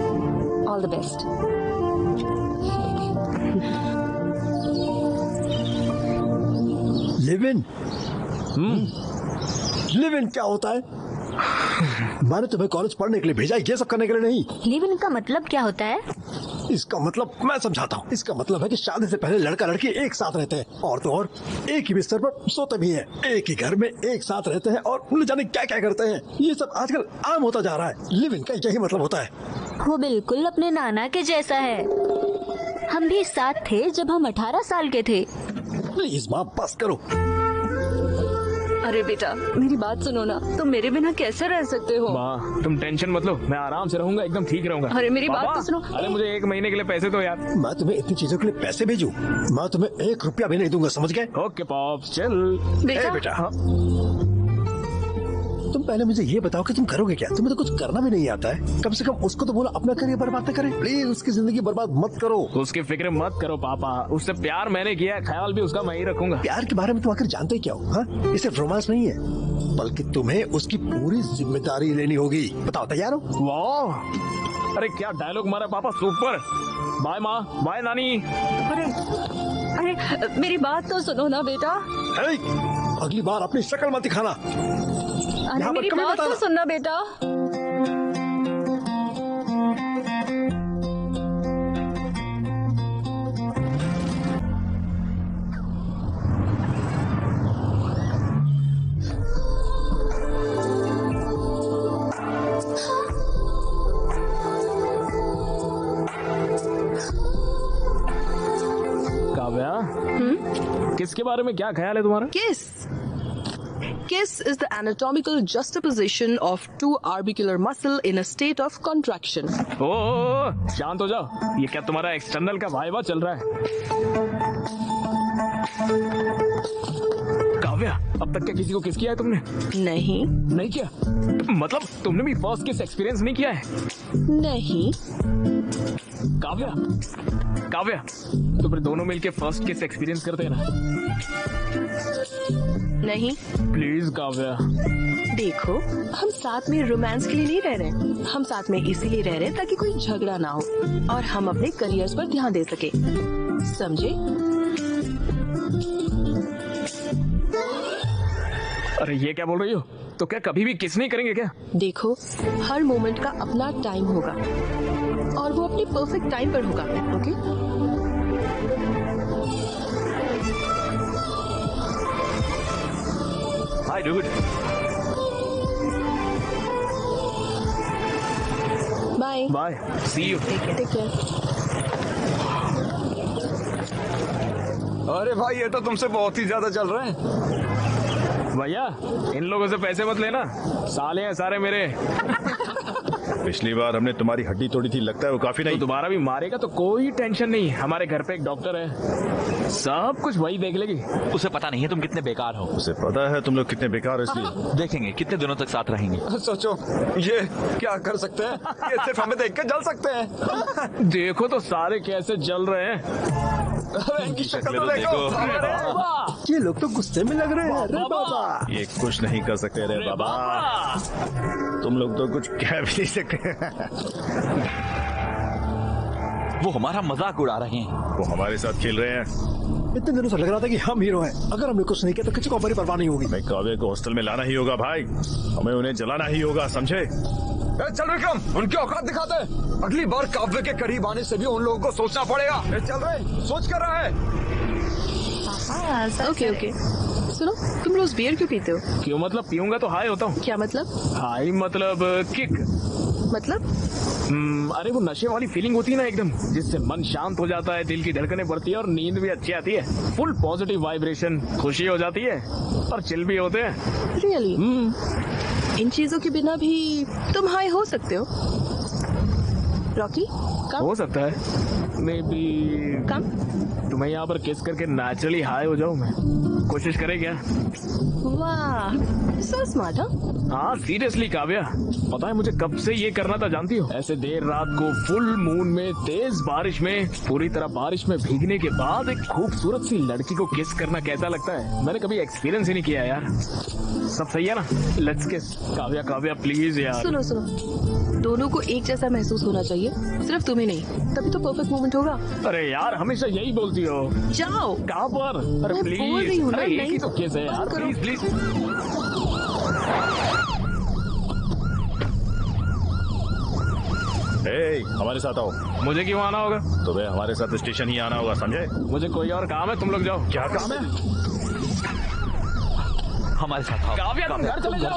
[SPEAKER 9] all the best.
[SPEAKER 2] Live in? Live in क्या होता है? मैंने तुम्हें कॉलेज पढ़ने के लिए भेजा, ये सब करने के लिए नहीं।
[SPEAKER 9] लिव इन का मतलब क्या होता है?
[SPEAKER 2] इसका मतलब मैं समझाता हूँ। इसका मतलब है कि शादी से पहले लड़का लड़की एक साथ रहते हैं और तो और एक ही बिस्तर पर सोते भी हैं, एक ही घर में एक साथ रहते हैं और न जाने क्या क्या करते हैं। ये सब आजकल आम होता जा रहा है। लिव इन का यही मतलब होता है।
[SPEAKER 9] वो बिल्कुल अपने नाना के जैसा है। हम भी साथ थे जब हम 18 साल के थे।
[SPEAKER 2] प्लीज माँ बस करो।
[SPEAKER 7] अरे बेटा मेरी बात सुनो ना, तुम मेरे बिना कैसे रह सकते हो?
[SPEAKER 1] माँ तुम टेंशन मत लो, मैं आराम से रहूंगा, एकदम ठीक रहूंगा।
[SPEAKER 7] अरे मेरी बात
[SPEAKER 1] पापा,
[SPEAKER 7] तो सुनो।
[SPEAKER 1] अरे मुझे 1 महीने के लिए पैसे दो यार।
[SPEAKER 2] मैं तुम्हें इतनी चीजों के लिए पैसे भेजूं? मैं तुम्हें 1 रुपया भी नहीं दूंगा, समझ गए?
[SPEAKER 1] ओके पॉप्स चल।
[SPEAKER 7] बेटा,
[SPEAKER 2] बेटा हाँ। तुम पहले मुझे ये बताओ कि तुम करोगे क्या? तुम्हें तो कुछ करना भी नहीं आता है। कम से कम उसको तो बोलो अपना करियर बर्बाद न करे। प्लीज उसकी जिंदगी बर्बाद मत करो।
[SPEAKER 1] उसकी फिक्र मत करो पापा, उससे प्यार मैंने किया है, ख्याल भी उसका मैं ही रखूंगा।
[SPEAKER 2] प्यार के बारे में तुम आखिर जानते क्या हो? हाँ, ये सिर्फ रोमांस नहीं है, बल्कि तुम्हें उसकी पूरी जिम्मेदारी लेनी होगी। बताओ तैयार हो?
[SPEAKER 1] वाह, अरे क्या डायलॉग मारा पापा, सुपर। बाय माँ, बाय नानी।
[SPEAKER 7] अरे मेरी बात तो सुनो ना बेटा।
[SPEAKER 2] अगली बार अपनी शक्ल मत दिखाना।
[SPEAKER 7] अरे मेरी बात तो सुनना बेटा।
[SPEAKER 1] काव्या, किसके बारे में क्या ख्याल है तुम्हारा?
[SPEAKER 7] Kiss is the anatomical juxtaposition of two orbicular muscle in a state of contraction.
[SPEAKER 1] ओ, शांत हो जाओ। ये क्या तुम्हारा एक्सटर्नल का वाइवा चल रहा है? काव्या, अब तक क्या किसी को किस किया है तुमने?
[SPEAKER 7] नहीं
[SPEAKER 1] किया? मतलब तुमने भी फर्स्ट किस एक्सपीरियंस नहीं किया है?
[SPEAKER 7] नहीं।
[SPEAKER 1] काव्या, काव्या, तो फिर दोनों मिलके फर्स्ट किस एक्सपीरियंस करते हैं ना?
[SPEAKER 7] नहीं।
[SPEAKER 1] प्लीज काव्या।
[SPEAKER 7] देखो, हम साथ में रोमांस के लिए नहीं रह रहे, हम साथ में इसीलिए रह रहे ताकि कोई झगड़ा ना हो और हम अपने करियर्स पर ध्यान दे सके, समझे?
[SPEAKER 1] अरे ये क्या बोल रही हो? तो क्या कभी भी किस नहीं करेंगे क्या?
[SPEAKER 7] देखो, हर मोमेंट का अपना टाइम होगा और वो अपने परफेक्ट टाइम पर होगा, okay?
[SPEAKER 1] Hi dude.
[SPEAKER 7] Bye.
[SPEAKER 1] Bye. See you.
[SPEAKER 7] Take care.
[SPEAKER 3] अरे भाई ये तो तुमसे बहुत ही ज्यादा चल रहे हैं।
[SPEAKER 1] भैया, इन लोगों से पैसे मत लेना, साले हैं सारे मेरे।
[SPEAKER 4] पिछली बार हमने तुम्हारी हड्डी तोड़ी थी, लगता है वो काफी नहीं।
[SPEAKER 1] तो दोबारा भी मारेगा तो कोई टेंशन नहीं, हमारे घर पे एक डॉक्टर है, सब कुछ वही देख लेगी।
[SPEAKER 5] उसे पता नहीं है तुम कितने बेकार हो।
[SPEAKER 4] उसे पता है तुम लोग कितने बेकार हो, इसलिए
[SPEAKER 5] देखेंगे कितने दिनों तक साथ रहेंगे।
[SPEAKER 3] सोचो ये क्या कर सकते हैं, ये सिर्फ हमें देख कर जल सकते हैं।
[SPEAKER 1] देखो तो सारे कैसे जल रहे हैं।
[SPEAKER 3] अरे इनकी शक्ल तो
[SPEAKER 5] देखो।
[SPEAKER 3] देखो।
[SPEAKER 1] वाह,
[SPEAKER 2] ये लोग तो गुस्से में लग रहे हैं। अरे बाबा,
[SPEAKER 4] ये कुछ नहीं कर सकते रे बाबा। तुम लोग तो कुछ कह भी नहीं सकते।
[SPEAKER 5] वो हमारा मजाक उड़ा रहे हैं।
[SPEAKER 4] वो हमारे साथ खेल रहे हैं।
[SPEAKER 2] इतने दिनों से लग रहा था कि हम हीरो हैं। अगर हमने कुछ नहीं किया तो किसी को हमारी परवाह नहीं होगी।
[SPEAKER 4] मैं काव्य को हॉस्टल में लाना ही होगा भाई, हमें उन्हें जलाना ही होगा, समझे?
[SPEAKER 3] चल विक्रम, उनकी औकात दिखाते हैं। अगली बार काव्य के करीब आने से भी उन लोगों को सोचना पड़ेगा। चल रहे, सोच कर रहा है।
[SPEAKER 7] ओके। सुनो, तुम रोज बियर क्यों पीते हो?
[SPEAKER 1] क्यों मतलब? पीऊंगा तो हाई होता हूँ।
[SPEAKER 7] क्या मतलब?
[SPEAKER 1] हाई मतलब किक।
[SPEAKER 7] मतलब?
[SPEAKER 1] अरे वो नशे वाली फीलिंग होती है ना एकदम, जिससे मन शांत हो जाता है, दिल की धड़कनें बढ़ती है और नींद भी अच्छी आती है। फुल पॉजिटिव वाइब्रेशन, खुशी हो जाती है और चिल भी होते हैं।
[SPEAKER 7] रियली? इन चीजों के बिना भी तुम हाई हो सकते हो। रॉकी, कम?
[SPEAKER 1] हो सकता है, मे बी।
[SPEAKER 7] कम?
[SPEAKER 1] तुम्हें यहाँ पर किस करके नेचुरली हाई हो जाऊँ मैं। कोशिश करे क्या?
[SPEAKER 7] वाह, सो स्मार्ट।
[SPEAKER 1] हाँ सीरियसली काव्या, पता है मुझे कब से ये करना था जानती हो? ऐसे देर रात को फुल मून में, तेज बारिश में, पूरी तरह बारिश में भीगने के बाद एक खूबसूरत सी लड़की को किस करना कैसा लगता है, मैंने कभी एक्सपीरियंस ही नहीं किया यार। सब सही है ना? लेट्स किस। काव्या काव्या प्लीज यार।
[SPEAKER 7] सुनो, दोनों को एक जैसा महसूस होना चाहिए, सिर्फ तुम्हें नहीं, तभी तो परफेक्ट मोमेंट होगा।
[SPEAKER 1] अरे यार हमेशा यही बोलती हो।
[SPEAKER 7] जाओ।
[SPEAKER 1] कहाँ पर? अरे
[SPEAKER 7] मैं बोल रही
[SPEAKER 1] प्लीज,
[SPEAKER 7] हूँ ना,
[SPEAKER 1] अरे एक
[SPEAKER 7] नहीं
[SPEAKER 1] ही तो किस है यार,
[SPEAKER 7] करो।
[SPEAKER 1] प्लीज।
[SPEAKER 4] हमारे साथ आओ।
[SPEAKER 1] मुझे क्यों आना होगा?
[SPEAKER 4] तुम्हें हमारे साथ स्टेशन ही आना होगा, समझे?
[SPEAKER 1] मुझे कोई और काम है, तुम लोग जाओ।
[SPEAKER 4] क्या काम है?
[SPEAKER 5] हमारे साथ आओ।
[SPEAKER 1] काव्या तुम घर चले जाओ।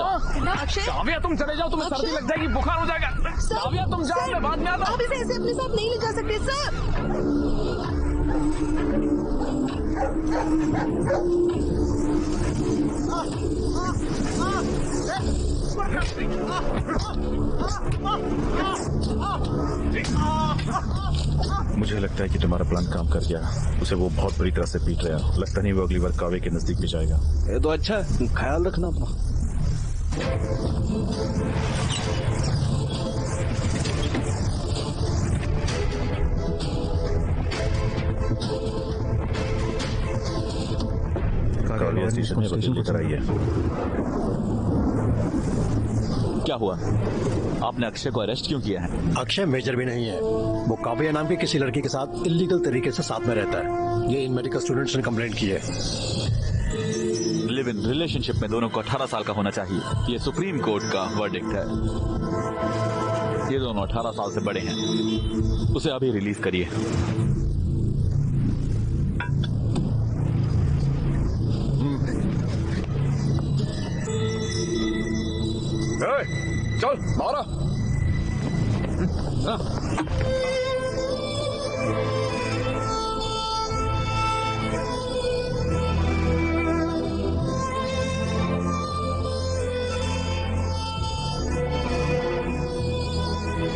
[SPEAKER 1] काव्या तुम चले जाओ, तुम्हें सर्दी लग जाएगी, बुखार हो जाएगा। काव्या तुम जाओ, मैं बाद में आता हूँ।
[SPEAKER 7] आप इसे ऐसे अपने साथ नहीं ले जा सकते सर।
[SPEAKER 4] मुझे लगता है कि तुम्हारा प्लान काम कर गया। उसे वो बहुत बुरी तरह से पीट रहा है। लगता नहीं वो अगली बार काव्य के नजदीक भी जाएगा।
[SPEAKER 2] ये तो अच्छा है, ख्याल रखना अपना।
[SPEAKER 4] काव्य स्टेशन में वकील लेकर आई है।
[SPEAKER 5] क्या हुआ? आपने अक्षय को अरेस्ट क्यों किया है?
[SPEAKER 2] अक्षय मेजर भी नहीं है, वो काव्या नाम की किसी लड़की के साथ इलीगल तरीके से साथ में रहता है। ये इन मेडिकल स्टूडेंट्स ने कंप्लेंट की है।
[SPEAKER 5] लिव इन रिलेशनशिप में दोनों को 18 साल का होना चाहिए, ये सुप्रीम कोर्ट का वर्डिक्ट है। ये दोनों 18 साल से बड़े हैं, उसे अभी रिलीज करिए।
[SPEAKER 1] चल बाहर आ।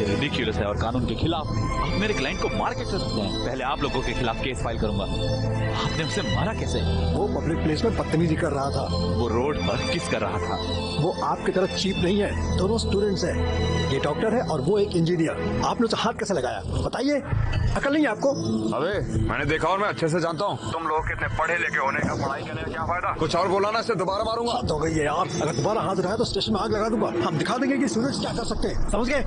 [SPEAKER 5] रिडिक्यूलस है और कानून के खिलाफ। आप मेरे क्लाइंट को मार कैसे सकते हैं? पहले आप लोगों के खिलाफ केस फाइल करूंगा। आपने उसे मारा कैसे?
[SPEAKER 2] वो पब्लिक प्लेस में बदतमीजी कर रहा था।
[SPEAKER 5] वो रोड पर किस कर रहा था?
[SPEAKER 2] वो आपकी तरह चीप नहीं है, दोनों स्टूडेंट्स हैं। ये डॉक्टर है और वो एक इंजीनियर। आपने उसे हाथ कैसे लगाया बताइए? अकल नहीं है आपको?
[SPEAKER 3] अबे मैंने देखा और मैं अच्छे से जानता हूँ। तुम लोग कितने पढ़े लिखे होने का, पढ़ाई करने का क्या फायदा? कुछ और बोला ना, इससे दोबारा मारूंगा।
[SPEAKER 2] हाथ हो गई है यार, अगर दोबारा हाथ उठाया तो स्टेशन में आग लगा दूंगा। हम दिखा देंगे कि स्टूडेंट्स क्या कर सकते हैं, समझ गए?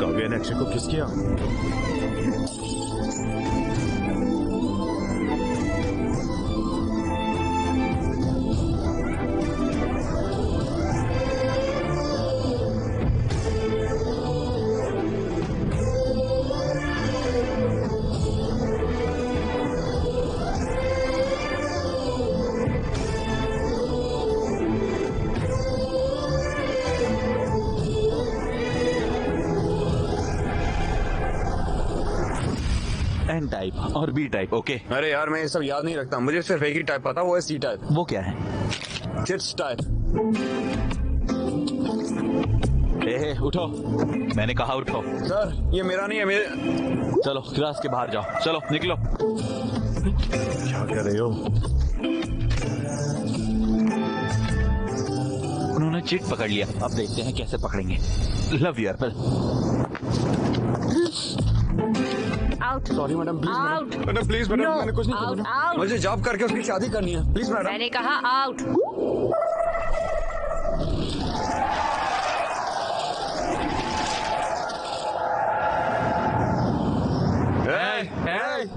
[SPEAKER 4] काव्या ने अक्षय को किस किया?
[SPEAKER 5] एन टाइप और बी टाइप। ओके।
[SPEAKER 3] अरे यार मैं ये सब याद नहीं रखता, मुझे सिर्फ एक ही टाइप पता, वो है सी टाइप।
[SPEAKER 5] वो क्या है?
[SPEAKER 3] Chits type.
[SPEAKER 5] उठो, मैंने कहा उठो।
[SPEAKER 3] सर ये मेरा नहीं है, मेरे।
[SPEAKER 5] चलो क्लास के बाहर जाओ, चलो निकलो।
[SPEAKER 4] क्या कर रहे हो?
[SPEAKER 5] उन्होंने चिट पकड़ लिया, अब देखते हैं कैसे पकड़ेंगे। Love you Apple.
[SPEAKER 6] Out.
[SPEAKER 3] Sorry madam, please
[SPEAKER 6] out.
[SPEAKER 3] Madam, please madam,
[SPEAKER 6] No.
[SPEAKER 3] मैंने कुछ नहीं
[SPEAKER 6] आउट,
[SPEAKER 3] किया।
[SPEAKER 6] आउट।
[SPEAKER 3] मुझे जॉब करके उसकी शादी करनी है, प्लीज मैडम।
[SPEAKER 6] मैंने कहा आउट।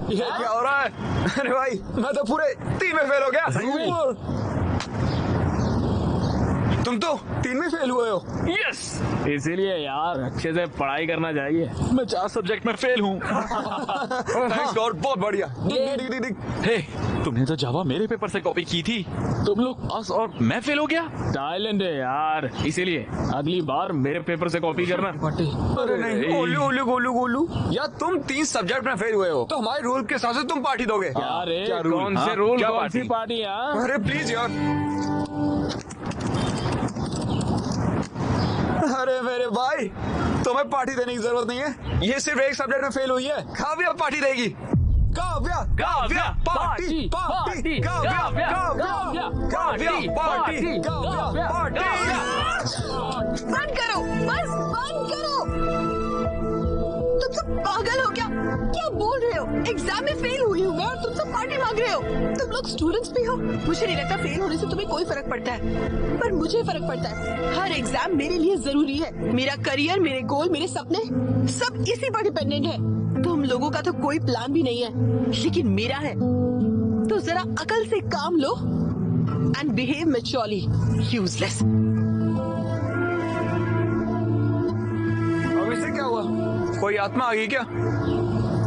[SPEAKER 3] ये क्या हो रहा है? अरे भाई मैं तो पूरे 3 में फेल हो गया। तुम तो 3 में फेल हुए हो।
[SPEAKER 1] यस, इसीलिए यार अच्छे से पढ़ाई करना चाहिए।
[SPEAKER 5] मैं 4 सब्जेक्ट में फेल हूँ।
[SPEAKER 3] थैंक्स गॉड, बहुत बढ़िया।
[SPEAKER 5] हे, तुमने तो जावा मेरे पेपर से कॉपी की थी, तुम लोग पास और मैं फेल हो गया।
[SPEAKER 1] टाइलेंट है यार, इसीलिए अगली बार मेरे पेपर से कॉपी करना।
[SPEAKER 3] अरे नहीं, ओलू ओलू गोलू गोलू, या तुम 3 सब्जेक्ट में फेल हुए हो तो हमारे रूल के हिसाब से तुम पार्टी दोगे।
[SPEAKER 1] यार
[SPEAKER 5] क्या रूल?
[SPEAKER 1] कौन
[SPEAKER 5] हाँ?
[SPEAKER 1] से रूल,
[SPEAKER 5] क्या
[SPEAKER 1] कौन सी
[SPEAKER 5] पार्टी?
[SPEAKER 1] पार्टी यार?
[SPEAKER 3] अरे प्लीज यार। अरे मेरे भाई, तुम्हें पार्टी देने की जरूरत नहीं है, ये सिर्फ एक सब्जेक्ट में फेल हुई है। काव्या पार्टी देगी। Kavya Kavya party party Kavya Kavya Kavya party Kavya party.
[SPEAKER 7] बंद करो, बस बंद करो। तुम सब पागल हो क्या? क्या बोल रहे हो? एग्जाम में फेल हुई हूँ मैं और तुम सब पार्टी मांग रहे हो। तुम लोग स्टूडेंट्स भी हो। मुझे नहीं लगता फेल होने से तुम्हें कोई फर्क पड़ता है, पर मुझे फर्क पड़ता है। हर एग्जाम मेरे लिए जरूरी है। मेरा करियर, मेरे गोल, मेरे सपने सब इसी पर डिपेंडेंट है। तुम लोगों का तो कोई प्लान भी नहीं है, लेकिन मेरा है। तो जरा अकल से काम लो एंड बिहेव मैच्योरली। यूजलेस।
[SPEAKER 3] अब इससे क्या हुआ? कोई आत्मा आ गई क्या?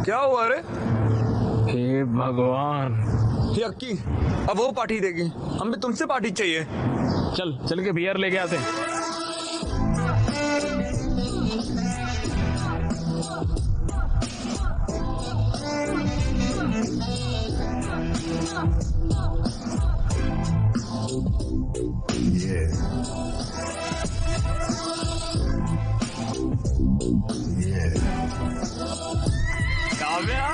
[SPEAKER 3] क्या हुआ रे?
[SPEAKER 1] हे भगवान।
[SPEAKER 3] ये अक्की अब वो पार्टी देगी, हमें तुमसे पार्टी चाहिए।
[SPEAKER 1] चल चल के बियर लेके आते हैं।
[SPEAKER 3] काव्या,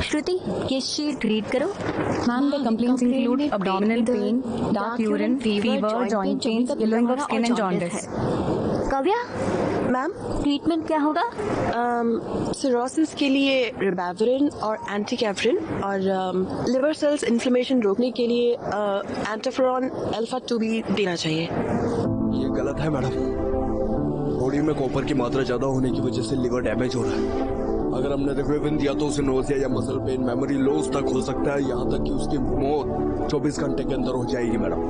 [SPEAKER 9] श्रुति, ये शीट रीड करो।
[SPEAKER 12] Ma'am, the complaints include abdominal pain, dark urine, fever, joint pains, yellowing of skin and jaundice.
[SPEAKER 9] Kavya,
[SPEAKER 7] ma'am,
[SPEAKER 9] treatment क्या होगा?
[SPEAKER 7] सिरोसिस के लिए रिबाविरिन और एंटीकैफ्रिन और लिवर सेल्स इन्फ्लेमेशन रोकने के लिए एंटाफेरॉन अल्फा 2 भी देना चाहिए।
[SPEAKER 10] ये गलत है मैडम। बॉडी में कॉपर की मात्रा ज्यादा होने की वजह से लिवर डैमेज हो रहा है। अगर हमने रिक्वेविन दिया तो उसे नोजिया या मसल पेन, मेमोरी लॉस तक हो सकता है, यहाँ तक कि उसकी मौत 24 घंटे के अंदर हो जाएगी मैडम।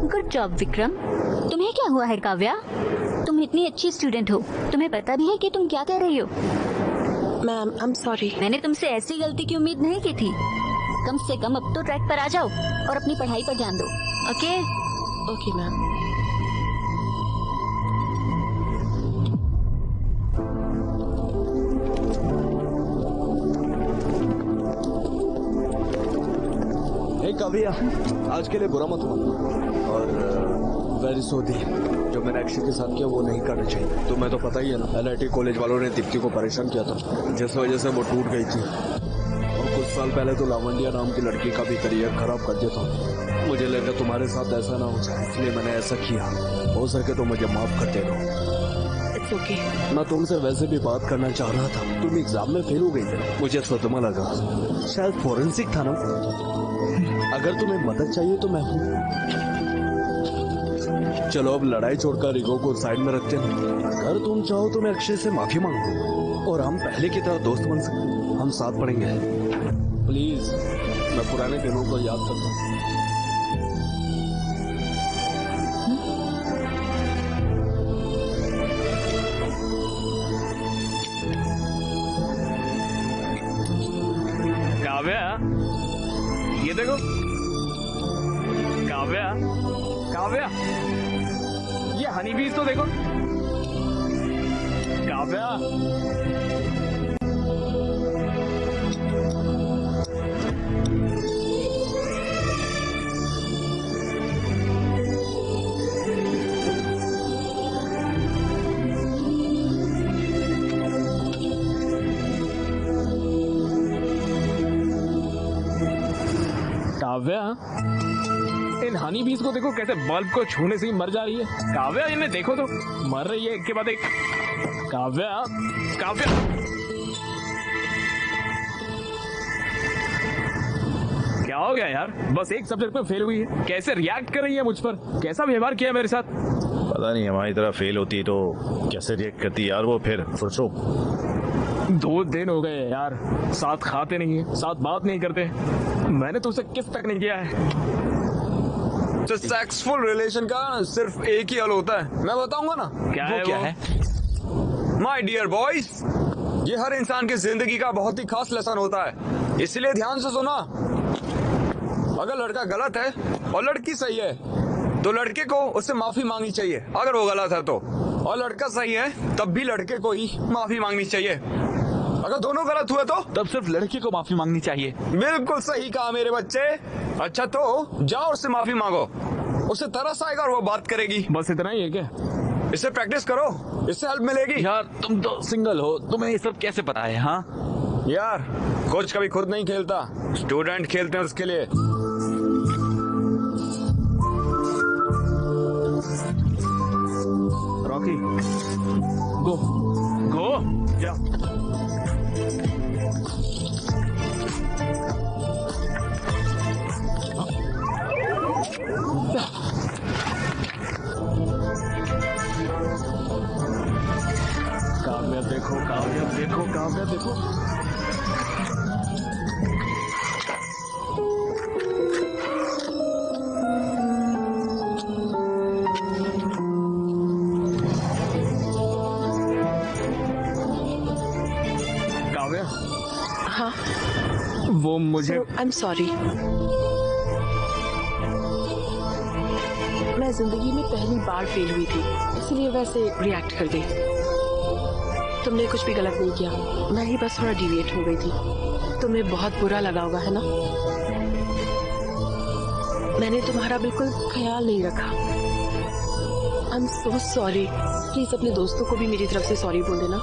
[SPEAKER 9] Good job Vikram. तुम्हें क्या हुआ है काव्या? तुम इतनी अच्छी स्टूडेंट हो, तुम्हें पता भी है कि तुम क्या कह रही हो?
[SPEAKER 7] Ma'am, I am sorry.
[SPEAKER 9] मैंने तुमसे ऐसी गलती की उम्मीद नहीं की थी। कम से कम अब तो ट्रैक पर आ जाओ और अपनी पढ़ाई पर ध्यान दो। ओके?
[SPEAKER 7] Okay ma'am.
[SPEAKER 10] काव्या, आज के लिए बुरा मत मानो और वेरी सॉरी। जो मैंने अक्षय के साथ किया वो नहीं करना चाहिए। तुम्हें तो पता ही है ना, LIT कॉलेज वालों ने दीप्ति को परेशान किया था, जिस वजह से वो टूट गई थी। और कुछ साल पहले तो लावंडिया नाम की लड़की का भी करियर खराब कर दिया था। मुझे लगा तुम्हारे साथ ऐसा ना हो जाए, इसलिए मैंने ऐसा किया। हो सके तो मुझे माफ कर दे दो।
[SPEAKER 7] It's okay.
[SPEAKER 10] मैं तुमसे वैसे भी बात करना चाह रहा था। तुम एग्जाम में फेल हो गई थी, मुझे सदमा लगा। शायद फोरेंसिक था ना। अगर तुम्हें मदद चाहिए तो मैं हूँ। चलो अब लड़ाई छोड़कर रिगो को साइड में रखते हैं। अगर तुम चाहो तो मैं अक्षय से माफी मांगू और हम पहले की तरह दोस्त बन सकते हैं। हम साथ पढ़ेंगे। प्लीज, मैं पुराने दिनों को याद करता हूँ।
[SPEAKER 1] काव्या, ये देखो। काव्या, काव्या, ये हनी बीज तो देखो। काव्या, काव्या, इन हनी बीज को देखो कैसे बल्ब को छूने से ही मर जा रही है। काव्या, इन्हें देखो तो, मर रही है एक के बाद एक। काव्या, काव्या, क्या हो गया यार? बस एक सब्जेक्ट में फेल हुई है, कैसे रिएक्ट कर रही है मुझ पर? कैसा व्यवहार किया मेरे साथ?
[SPEAKER 4] पता नहीं, हमारी तरह फेल होती तो कैसे रिएक्ट करती यार वो। फिर सोचो,
[SPEAKER 1] 2 दिन हो गए यार, साथ खाते नहीं है, साथ बात नहीं करते। मैंने तुमसे किस तक नहीं किया है।
[SPEAKER 3] सक्सेसफुल रिलेशन का सिर्फ एक ही हल होता है, मैं बताऊंगा ना।
[SPEAKER 1] क्या
[SPEAKER 3] वो
[SPEAKER 1] है?
[SPEAKER 3] क्या
[SPEAKER 1] वो
[SPEAKER 3] है? माय डियर बॉयज, ये हर इंसान की जिंदगी का बहुत ही खास लेसन होता है, इसलिए ध्यान से सुना। अगर लड़का गलत है और लड़की सही है तो लड़के को उससे माफी मांगनी चाहिए अगर वो गलत है तो, और लड़का सही है तब भी लड़के को ही माफी मांगनी चाहिए। अगर दोनों गलत हुए तो
[SPEAKER 5] तब सिर्फ लड़के को माफी मांगनी चाहिए।
[SPEAKER 3] बिल्कुल सही कहा मेरे बच्चे। अच्छा तो जाओ उससे माफी मांगो, उसे तरस आएगा और वो बात करेगी।
[SPEAKER 1] बस इतना ही है क्या?
[SPEAKER 3] इससे प्रैक्टिस करो, इससे हेल्प मिलेगी।
[SPEAKER 5] यार तुम तो सिंगल हो, तुम्हें ये सब कैसे पता है? हाँ
[SPEAKER 3] यार कोच कभी खुद नहीं खेलता, स्टूडेंट खेलते हैं उसके लिए।
[SPEAKER 1] रॉकी गो गो जा। काव्या देखो, काव्या देखो, काव्या देखो। काव्या,
[SPEAKER 7] हाँ
[SPEAKER 1] वो मुझे
[SPEAKER 7] आई एम सॉरी। मैं जिंदगी में पहली बार फेल हुई थी, इसलिए वैसे रिएक्ट कर गई। तुमने कुछ भी गलत नहीं किया, मैं ही बस थोड़ा डिविएट हो गई थी। तुम्हें बहुत बुरा लगा होगा, है ना? मैंने तुम्हारा बिल्कुल ख्याल नहीं रखा। I am so sorry. Please अपने दोस्तों को भी मेरी तरफ से सॉरी बोल देना,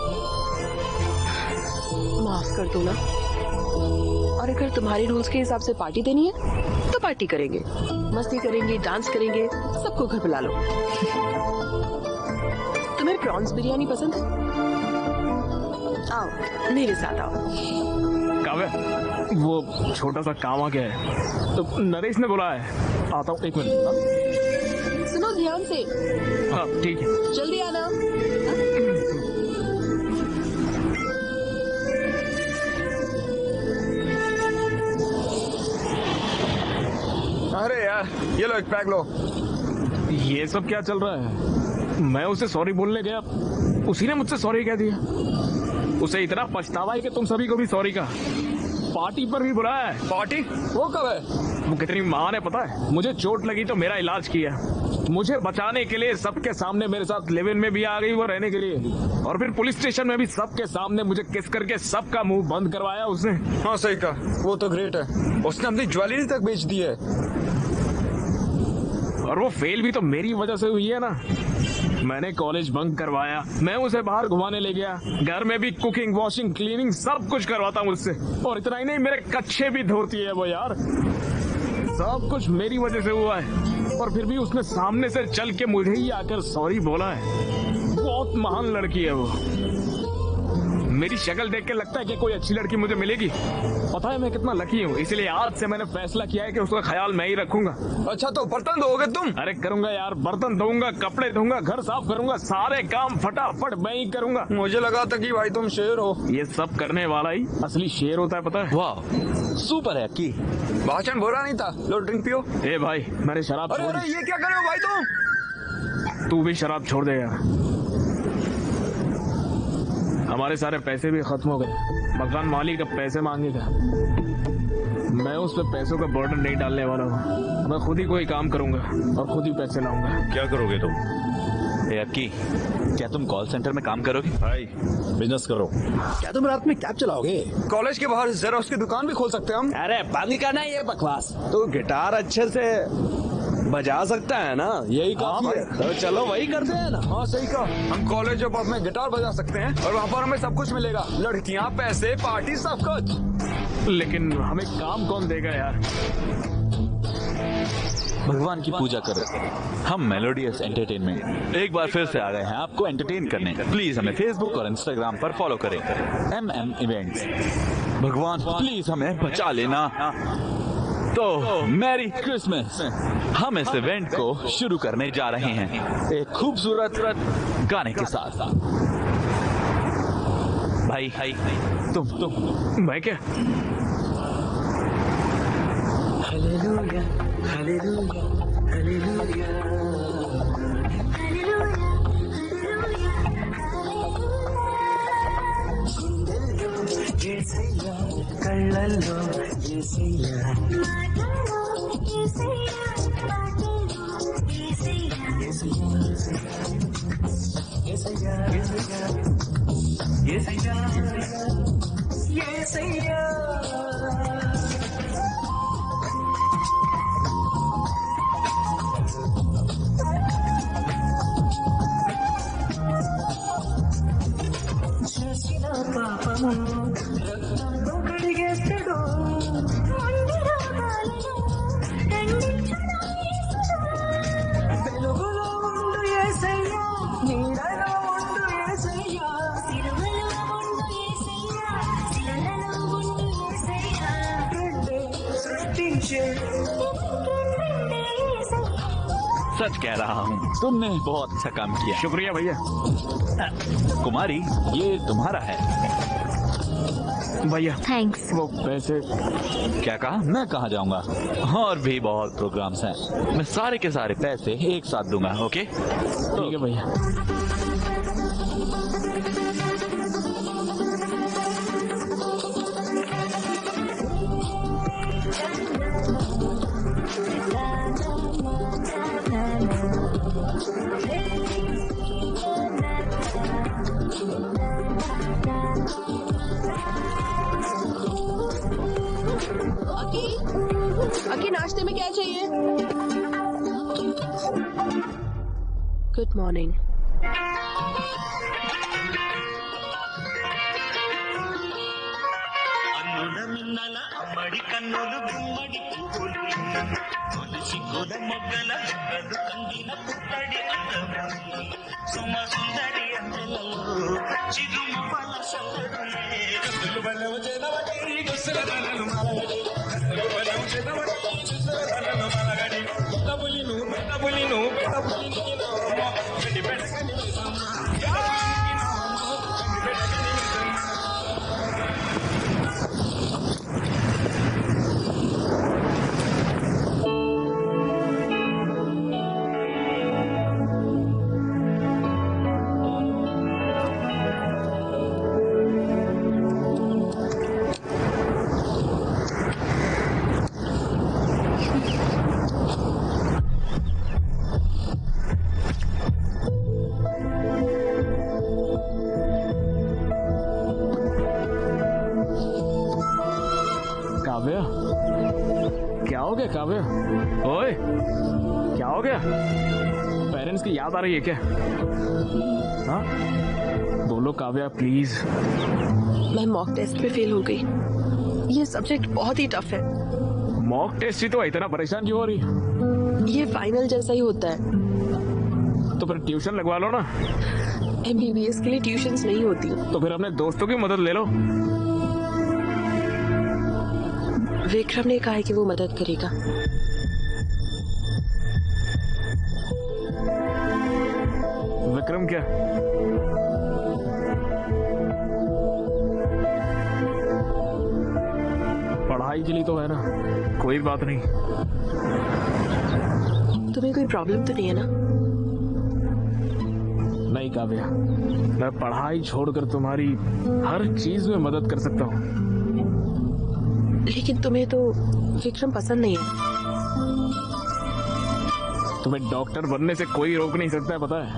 [SPEAKER 7] माफ कर दो ना। और अगर तुम्हारे रूल्स के हिसाब से पार्टी देनी है तो पार्टी करेंगे, मस्ती करेंगे, डांस करेंगे, सबको घर बुला लो। तुम्हें प्रॉन्स बिरयानी पसंद है? आओ मेरे साथ आओ।
[SPEAKER 1] काव्या, वो छोटा सा काम आ गया है, तो नरेश ने बोला है। आता हूँ, एक मिनट।
[SPEAKER 7] सुनो ध्यान से।
[SPEAKER 1] हाँ ठीक है,
[SPEAKER 7] जल्दी आना।
[SPEAKER 3] अरे यार ये लो, एक पैक लो।
[SPEAKER 1] ये सब क्या चल रहा है? मैं उसे सॉरी बोलने गया, उसी ने मुझसे सॉरी कह दिया। उसे इतना पछतावा है कि तुम सभी को भी सॉरी का। पार्टी पर भी बुलाया है।
[SPEAKER 3] पार्टी? वो कब है?
[SPEAKER 1] वो कितनी महान है पता है? मुझे चोट लगी तो मेरा इलाज किया, मुझे बचाने के लिए सबके सामने मेरे साथ लिव इन में भी आ गई वो रहने के लिए, और फिर पुलिस स्टेशन में भी सबके सामने मुझे किस करके सबका मुंह बंद करवाया उसने।
[SPEAKER 3] हाँ सही कहा, वो तो ग्रेट है। उसने अपनी ज्वेलरी तक बेच दी है।
[SPEAKER 1] और वो फेल भी तो मेरी वजह से हुई है ना। मैंने कॉलेज बंक करवाया, मैं उसे बाहर घुमाने ले गया, घर में भी कुकिंग, वॉशिंग, क्लीनिंग सब कुछ करवाता मुझसे। और इतना ही नहीं, मेरे कच्चे भी धोती है वो यार। सब कुछ मेरी वजह से हुआ है, और फिर भी उसने सामने से चल के मुझे ही आकर सॉरी बोला है। बहुत महान लड़की है वो। मेरी शक्ल देख के लगता है कि कोई अच्छी लड़की मुझे मिलेगी। पता है मैं कितना लकी हूँ, इसलिए आज से मैंने फैसला किया है कि उसका ख्याल मैं ही रखूंगा।
[SPEAKER 3] अच्छा तो बर्तन धोगे तुम?
[SPEAKER 1] अरे करूंगा यार, बर्तन धोऊंगा, कपड़े धोऊंगा, घर साफ करूंगा, सारे काम फटाफट मैं ही करूंगा।
[SPEAKER 3] मुझे लगा था कि भाई तुम शेर हो।
[SPEAKER 1] ये सब करने वाला ही असली शेर होता है, पता है?
[SPEAKER 5] वाह सुपर है की।
[SPEAKER 3] भाषण बुरा नहीं था। लो ड्रिंक पियो।
[SPEAKER 1] ए भाई मैंने शराब
[SPEAKER 3] अरे
[SPEAKER 1] छोड़
[SPEAKER 3] अरे
[SPEAKER 1] दी।
[SPEAKER 3] ये क्या कर रहे हो भाई तुम?
[SPEAKER 1] तू भी शराब छोड़ दे यार। हमारे सारे पैसे भी खत्म हो गए, मकान मालिक अब पैसे मांगेगा। मैं उस पे पैसों का बर्डन नहीं डालने वाला हूँ। मैं खुद ही कोई काम करूंगा और खुद ही पैसे लाऊंगा।
[SPEAKER 4] क्या करोगे तुम?
[SPEAKER 5] अक्की, क्या तुम कॉल सेंटर में काम करोगे?
[SPEAKER 4] भाई बिजनेस करो।
[SPEAKER 2] क्या तुम रात में कैब चलाओगे?
[SPEAKER 3] कॉलेज के बाहर जेरोक्स की दुकान भी खोल सकते हैं हम।
[SPEAKER 10] अरे बंद करना ये बकवास। तो गिटार अच्छे से बजा सकता है ना, यही काफी है। तो चलो वही करते हैं ना।
[SPEAKER 3] हाँ सही कहा, हम कॉलेज और पब में गिटार बजा सकते हैं और वहाँ पर हमें सब कुछ मिलेगा, लड़कियाँ, पैसे, पार्टी, सब कुछ।
[SPEAKER 1] लेकिन हमें काम कौन देगा यार?
[SPEAKER 5] भगवान की पूजा करो। हम मेलोडियस एंटरटेनमेंट एक बार फिर से आ गए हैं आपको एंटरटेन करने। प्लीज हमें फेसबुक और इंस्टाग्राम पर फॉलो करें, MM इवेंट्स। भगवान प्लीज हमें बचा लेना। तो मैरी क्रिसमस। हम इस इवेंट को शुरू करने जा रहे हैं एक खूबसूरत गाने के साथ। भाई तुम
[SPEAKER 1] मैं क्या?
[SPEAKER 13] हालेलुया हालेलुया हालेलुया యేసయ్యా కళ్ళల్లో యేసయ్యా యేసయ్యా యేసయ్యా యేసయ్యా
[SPEAKER 5] सच कह रहा हूँ, तुमने बहुत अच्छा काम किया।
[SPEAKER 1] शुक्रिया भैया।
[SPEAKER 5] कुमारी, ये तुम्हारा है।
[SPEAKER 1] भैया
[SPEAKER 9] थैंक्स।
[SPEAKER 1] वो पैसे।
[SPEAKER 5] क्या कहा? मैं कहाँ जाऊंगा? और भी बहुत प्रोग्राम्स हैं। मैं सारे के सारे पैसे एक साथ दूंगा। ओके
[SPEAKER 1] ठीक है भैया।
[SPEAKER 7] अकी नाश्ते में क्या चाहिए? Good morning.
[SPEAKER 13] మిన్నల అమ్మడి కన్నులు గుమ్మడి పువ్వులు కొలిసి గోద మొగ్గల గదు కందిన పుట్టడి అందము సుమ సుందరి అందెలలో చిరుమ పల సల్లడులే కన్నులు బలవ జనవటి గుసల బలలు మలగడి కన్నులు బలవ జనవటి గుసల బలలు మలగడి పుట్టబులిను పుట్టబులిను పుట్టబులిను గడి బెడగని
[SPEAKER 1] काव्य, क्या हो गया काव्य? ओए, क्या हो गया? पेरेंट्स की याद आ रही है क्या? हाँ, बोलो काव्या प्लीज।
[SPEAKER 7] मैं मॉक टेस्ट में फेल हो गई। ये सब्जेक्ट बहुत ही टफ है।
[SPEAKER 1] मॉक टेस्ट ही तो इतना परेशान क्यों हो रही?
[SPEAKER 7] ये फाइनल जैसा ही होता है।
[SPEAKER 1] तो फिर ट्यूशन लगवा लो ना।
[SPEAKER 7] MBBS के लिए ट्यूशंस नहीं होती।
[SPEAKER 1] तो फिर अपने दोस्तों की मदद ले लो।
[SPEAKER 7] विक्रम ने कहा है कि वो मदद करेगा।
[SPEAKER 1] विक्रम क्या? पढ़ाई के लिए तो है ना, कोई बात नहीं।
[SPEAKER 7] तुम्हें कोई प्रॉब्लम तो नहीं है ना?
[SPEAKER 1] नहीं काव्या, मैं पढ़ाई छोड़कर तुम्हारी हर चीज में मदद कर सकता हूँ।
[SPEAKER 7] लेकिन तुम्हें तो विक्रम पसंद नहीं है।
[SPEAKER 1] तुम्हें डॉक्टर बनने से कोई रोक नहीं सकता है, पता है?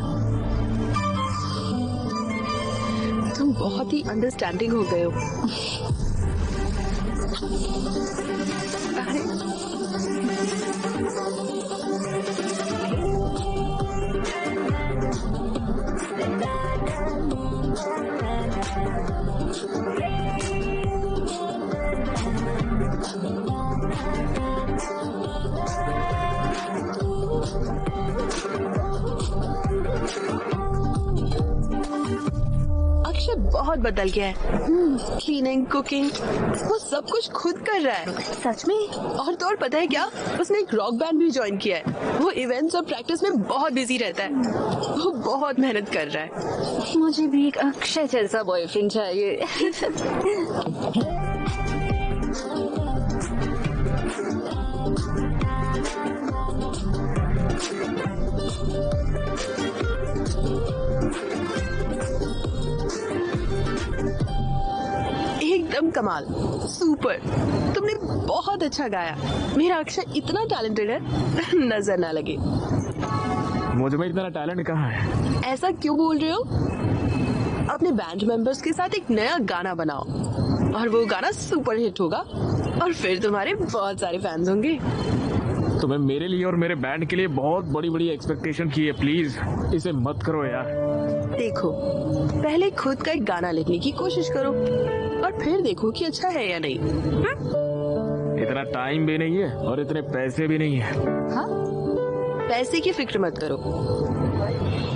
[SPEAKER 7] तुम बहुत ही अंडरस्टैंडिंग हो गए हो। अक्षय बहुत बदल गया है। क्लीनिंग, कुकिंग, वो सब कुछ खुद कर रहा है।
[SPEAKER 9] सच में?
[SPEAKER 7] और तो और पता है क्या, उसने एक रॉक बैंड भी ज्वाइन किया है। वो इवेंट्स और प्रैक्टिस में बहुत बिजी रहता है। वो बहुत मेहनत कर रहा है।
[SPEAKER 9] मुझे भी एक अक्षय जैसा बॉयफ्रेंड चाहिए।
[SPEAKER 7] एकदम कमाल, सुपर। तुमने बहुत अच्छा गाया। मेरा अक्षय इतना टैलेंटेड है, नजर ना लगे।
[SPEAKER 1] मुझ में इतना टैलेंट कहाँ है?
[SPEAKER 7] ऐसा क्यों बोल रहे हो? अपने बैंड मेंबर्स के साथ एक नया गाना बनाओ और वो गाना सुपर हिट होगा और फिर तुम्हारे बहुत सारे फैंस होंगे।
[SPEAKER 1] तुम्हें मेरे लिए और मेरे बैंड के लिए बहुत बड़ी बड़ी एक्सपेक्टेशन की है। प्लीज इसे मत करो यार।
[SPEAKER 7] देखो, पहले खुद का एक गाना लिखने की कोशिश करो और फिर देखो कि अच्छा है या नहीं।
[SPEAKER 1] इतना टाइम भी नहीं है और इतने पैसे भी नहीं है।
[SPEAKER 7] हाँ? पैसे की फिक्र मत करो।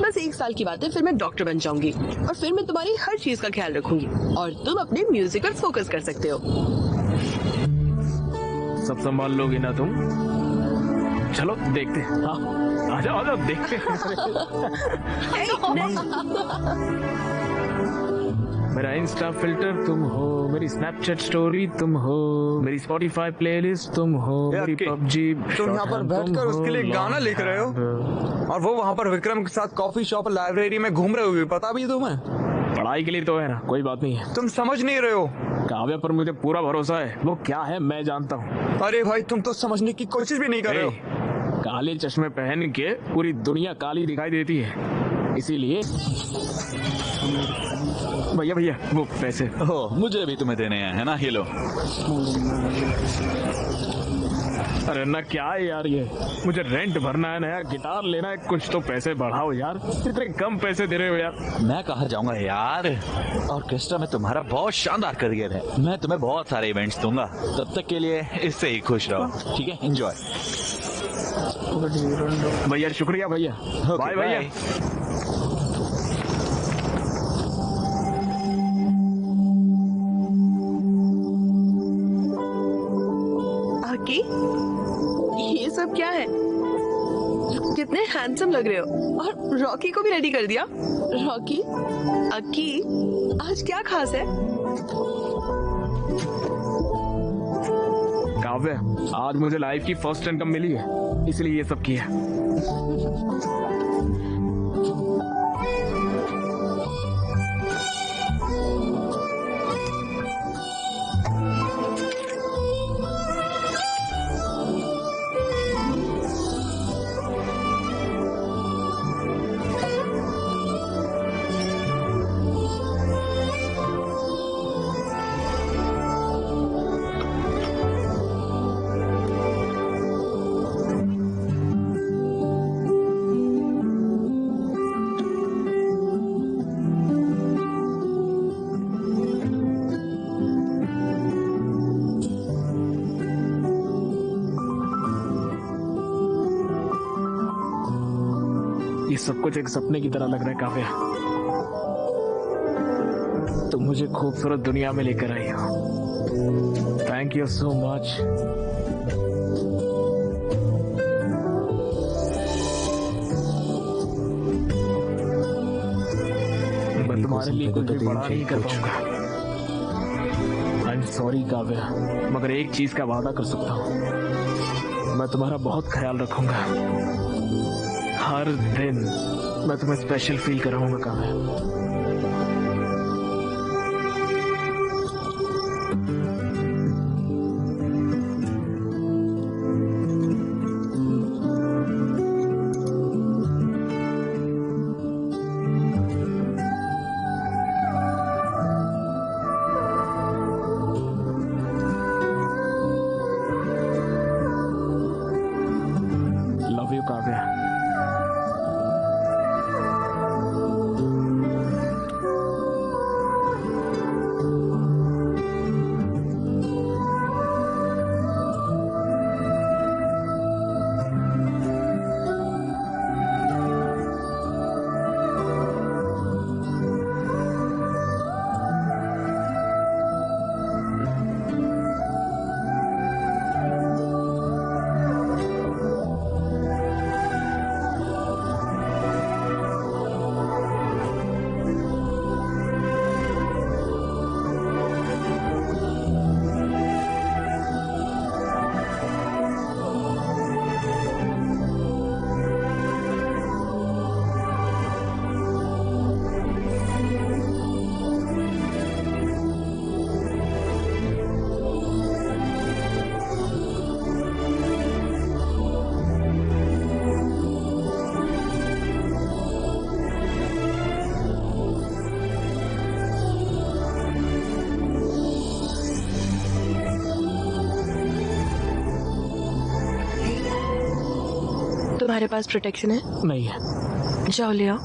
[SPEAKER 7] बस 1 साल की बात है, फिर मैं डॉक्टर बन जाऊंगी और फिर मैं तुम्हारी हर चीज का ख्याल रखूंगी और तुम अपने म्यूजिक पर फोकस कर सकते हो।
[SPEAKER 1] सब संभाल लोगी ना तुम? चलो देखते हैं। हाँ आ जाओ देखते हैं। मेरा इंस्टा फिल्टर तुम हो, मेरी स्नैपचैट स्टोरी तुम हो, मेरी स्पॉटिफाई प्लेलिस्ट तुम हो, मेरी पबजी।
[SPEAKER 3] तुम यहाँ पर बैठकर उसके लिए गाना लिख रहे हो और वो वहाँ पर विक्रम के साथ कॉफी शॉप लाइब्रेरी में घूम रहे होगे, पता भी तुम्हें?
[SPEAKER 1] पढ़ाई के लिए तो है ना, कोई बात नहीं है।
[SPEAKER 3] तुम समझ नहीं रहे हो।
[SPEAKER 1] काव्या पर मुझे पूरा भरोसा है, वो क्या है मैं जानता हूँ।
[SPEAKER 3] अरे भाई तुम तो समझने की कोशिश भी नहीं कर रहे हो।
[SPEAKER 1] काले चश्मे पहन के पूरी दुनिया काली दिखाई देती है, इसीलिए। भैया भैया वो पैसे।
[SPEAKER 5] ओह मुझे भी तुम्हें देने हैं, है ना? ये लो।
[SPEAKER 1] अरे ना क्या है यार, ये मुझे रेंट भरना है, नया गिटार लेना है, कुछ तो पैसे बढ़ाओ यार, इतने कम पैसे दे रहे हो यार।
[SPEAKER 5] मैं कहाँ जाऊंगा यार, ऑर्केस्ट्रा में तुम्हारा बहुत शानदार करियर है, मैं तुम्हें बहुत सारे इवेंट्स दूंगा, तब तक के लिए इससे ही खुश रहो, ठीक है? एंजॉय।
[SPEAKER 1] भैया शुक्रिया भैया, बाय भैया।
[SPEAKER 7] आकी, ये सब क्या है? कितने हैंडसम लग रहे हो। और रॉकी को भी रेडी कर दिया। रॉकी, अक्की, आज क्या खास है?
[SPEAKER 1] काव्य, आज मुझे लाइफ की फर्स्ट इनकम मिली है, इसलिए ये सब किया। सब कुछ एक सपने की तरह लग रहा है काव्या। तुम मुझे खूबसूरत दुनिया में लेकर आई हो। Thank you so much. मैं तुम्हारे लिए कुछ भी बड़ा नहीं कर पाऊंगा। आई एम सॉरी काव्या, मगर एक चीज का वादा कर सकता हूँ, मैं तुम्हारा बहुत ख्याल रखूंगा। हर दिन मैं तुम्हें स्पेशल फील कराऊंगा काव्या। Love you Kavya.
[SPEAKER 7] तुम्हारे पास प्रोटेक्शन है?
[SPEAKER 1] नहीं है।
[SPEAKER 7] जाओ ले आओ।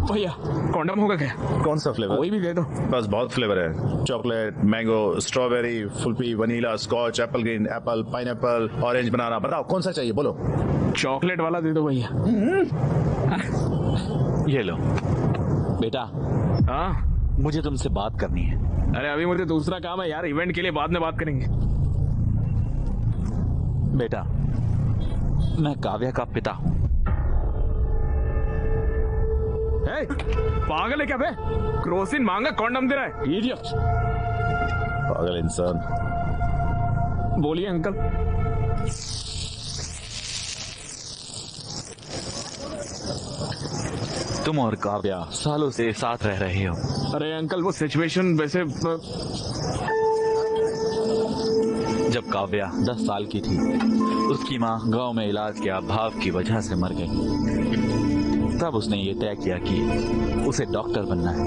[SPEAKER 1] भैया कॉन्डम होगा क्या?
[SPEAKER 4] कौन सा फ्लेवर?
[SPEAKER 1] कोई भी दे दो।
[SPEAKER 4] बस बहुत फ्लेवर है, chocolate, mango, strawberry, kulfi, vanilla, scotch, apple green, apple, pineapple, orange, banana. बताओ कौन सा चाहिए, बोलो।
[SPEAKER 1] चॉकलेट वाला दे दो भैया।
[SPEAKER 5] ये लो। बेटा,
[SPEAKER 1] हाँ
[SPEAKER 5] मुझे तुमसे बात करनी है।
[SPEAKER 1] अरे अभी मुझे दूसरा काम है यार, इवेंट के लिए बाद में बात करेंगे।
[SPEAKER 5] बेटा, मैं काव्या का पिता हूँ।
[SPEAKER 1] पागल है क्या बे? क्रोसिन मांगा कॉन्डम दे रहा है, इडियट।
[SPEAKER 4] पागल इंसान।
[SPEAKER 1] बोलिए अंकल।
[SPEAKER 5] तुम और काव्या सालों से साथ रह रहे हो।
[SPEAKER 1] अरे अंकल वो सिचुएशन वैसे
[SPEAKER 5] जब काव्या 10 साल की थी, उसकी माँ गांव में इलाज के अभाव की वजह से मर गई। तब उसने ये तय किया कि उसे डॉक्टर बनना है।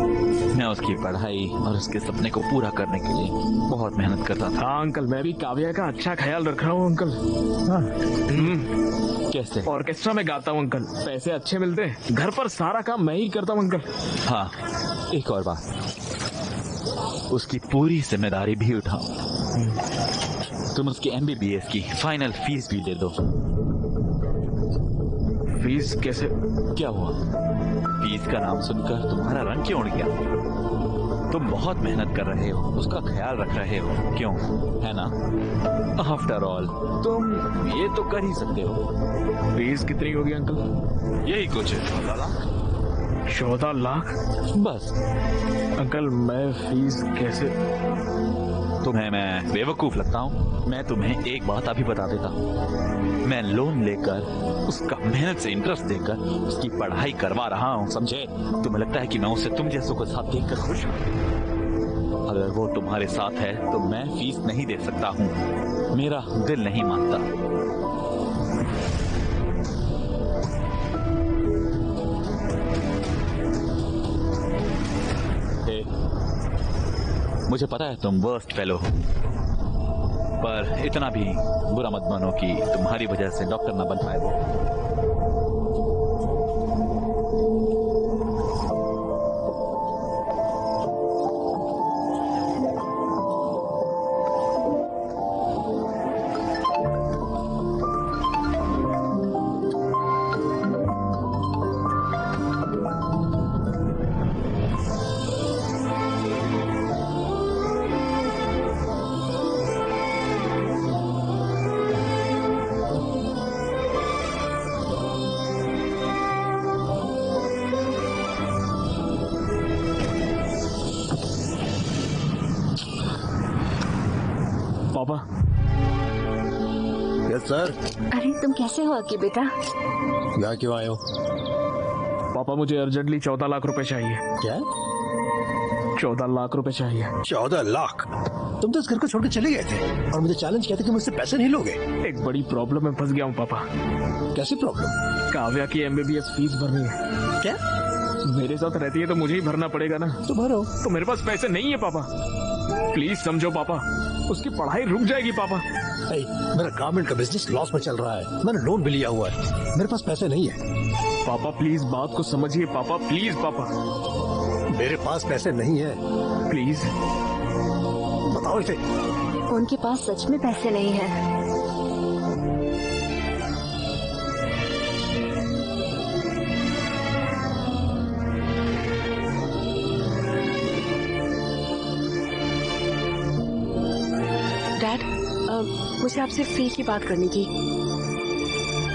[SPEAKER 5] मैं उसकी पढ़ाई और उसके सपने को पूरा करने के लिए बहुत मेहनत करता था।
[SPEAKER 1] हाँ अंकल, मैं भी काव्या का अच्छा ख्याल रख रहा हूँ अंकल।
[SPEAKER 5] हाँ। कैसे?
[SPEAKER 1] ऑर्केस्ट्रा में गाता हूँ अंकल, पैसे अच्छे मिलते हैं। घर पर सारा काम मैं ही करता हूँ अंकल।
[SPEAKER 5] हाँ, एक और बात, उसकी पूरी जिम्मेदारी भी उठाओ। तुम उसकी MBBS की फाइनल फीस भी दे दो।
[SPEAKER 1] फीस कैसे?
[SPEAKER 5] क्या हुआ? फीस का नाम सुनकर तुम्हारा रंग क्यों उड़ गया? तुम बहुत मेहनत कर रहे हो, उसका ख्याल रख रहे हो, क्यों? है ना? आफ्टर ऑल तुम ये तो कर ही सकते हो।
[SPEAKER 1] फीस कितनी होगी अंकल?
[SPEAKER 5] यही कुछ 14 लाख।
[SPEAKER 1] 14 लाख?
[SPEAKER 5] बस।
[SPEAKER 1] अंकल मैं फीस कैसे?
[SPEAKER 5] तुम्हें मैं बेवकूफ लगता हूँ? मैं तुम्हें एक बात अभी बता देता हूँ। मैं लोन लेकर, उसका मेहनत से इंटरेस्ट देकर उसकी पढ़ाई करवा रहा हूँ, समझे? तुम्हें लगता है कि मैं उसे तुम जैसों को साथ देखकर खुश हूँ? अगर वो तुम्हारे साथ है तो मैं फीस नहीं दे सकता हूँ। मेरा दिल नहीं मानता। मुझे पता है तुम वर्स्ट फेलो हो, पर इतना भी बुरा मत बनो कि तुम्हारी वजह से डॉक्टर ना बन पाए वो।
[SPEAKER 1] पापा।
[SPEAKER 2] Yes sir.
[SPEAKER 9] अरे तुम कैसे हो अक्की बेटा?
[SPEAKER 2] यहाँ क्यों आए हो?
[SPEAKER 1] पापा मुझे अर्जेंटली 14 लाख रुपए चाहिए।
[SPEAKER 2] क्या?
[SPEAKER 1] 14 लाख रुपए चाहिए।
[SPEAKER 2] 14 लाख? तुम तो इस घर को छोड़ के चले गए थे और मुझे चैलेंज किया था कि मुझसे पैसे नहीं लोगे।
[SPEAKER 1] एक बड़ी प्रॉब्लम में फंस गया हूँ पापा।
[SPEAKER 2] कैसी प्रॉब्लम?
[SPEAKER 1] काव्या की MBBS फीस भरनी है।
[SPEAKER 2] क्या?
[SPEAKER 1] मेरे साथ रहती है तो मुझे ही भरना पड़ेगा ना।
[SPEAKER 2] तो भरो।
[SPEAKER 1] तो मेरे पास पैसे नहीं है पापा, प्लीज समझो पापा, उसकी पढ़ाई रुक जाएगी पापा।
[SPEAKER 2] मेरा गारमेंट का बिजनेस लॉस में चल रहा है, मैंने लोन भी लिया हुआ है, मेरे पास पैसे नहीं है।
[SPEAKER 1] पापा प्लीज बात को समझिए पापा, प्लीज पापा।
[SPEAKER 2] मेरे पास पैसे नहीं है।
[SPEAKER 1] प्लीज
[SPEAKER 2] बताओ इसे।
[SPEAKER 9] उनके पास सच में पैसे नहीं है।
[SPEAKER 7] डैड, मुझे आपसे फी की बात करनी थी।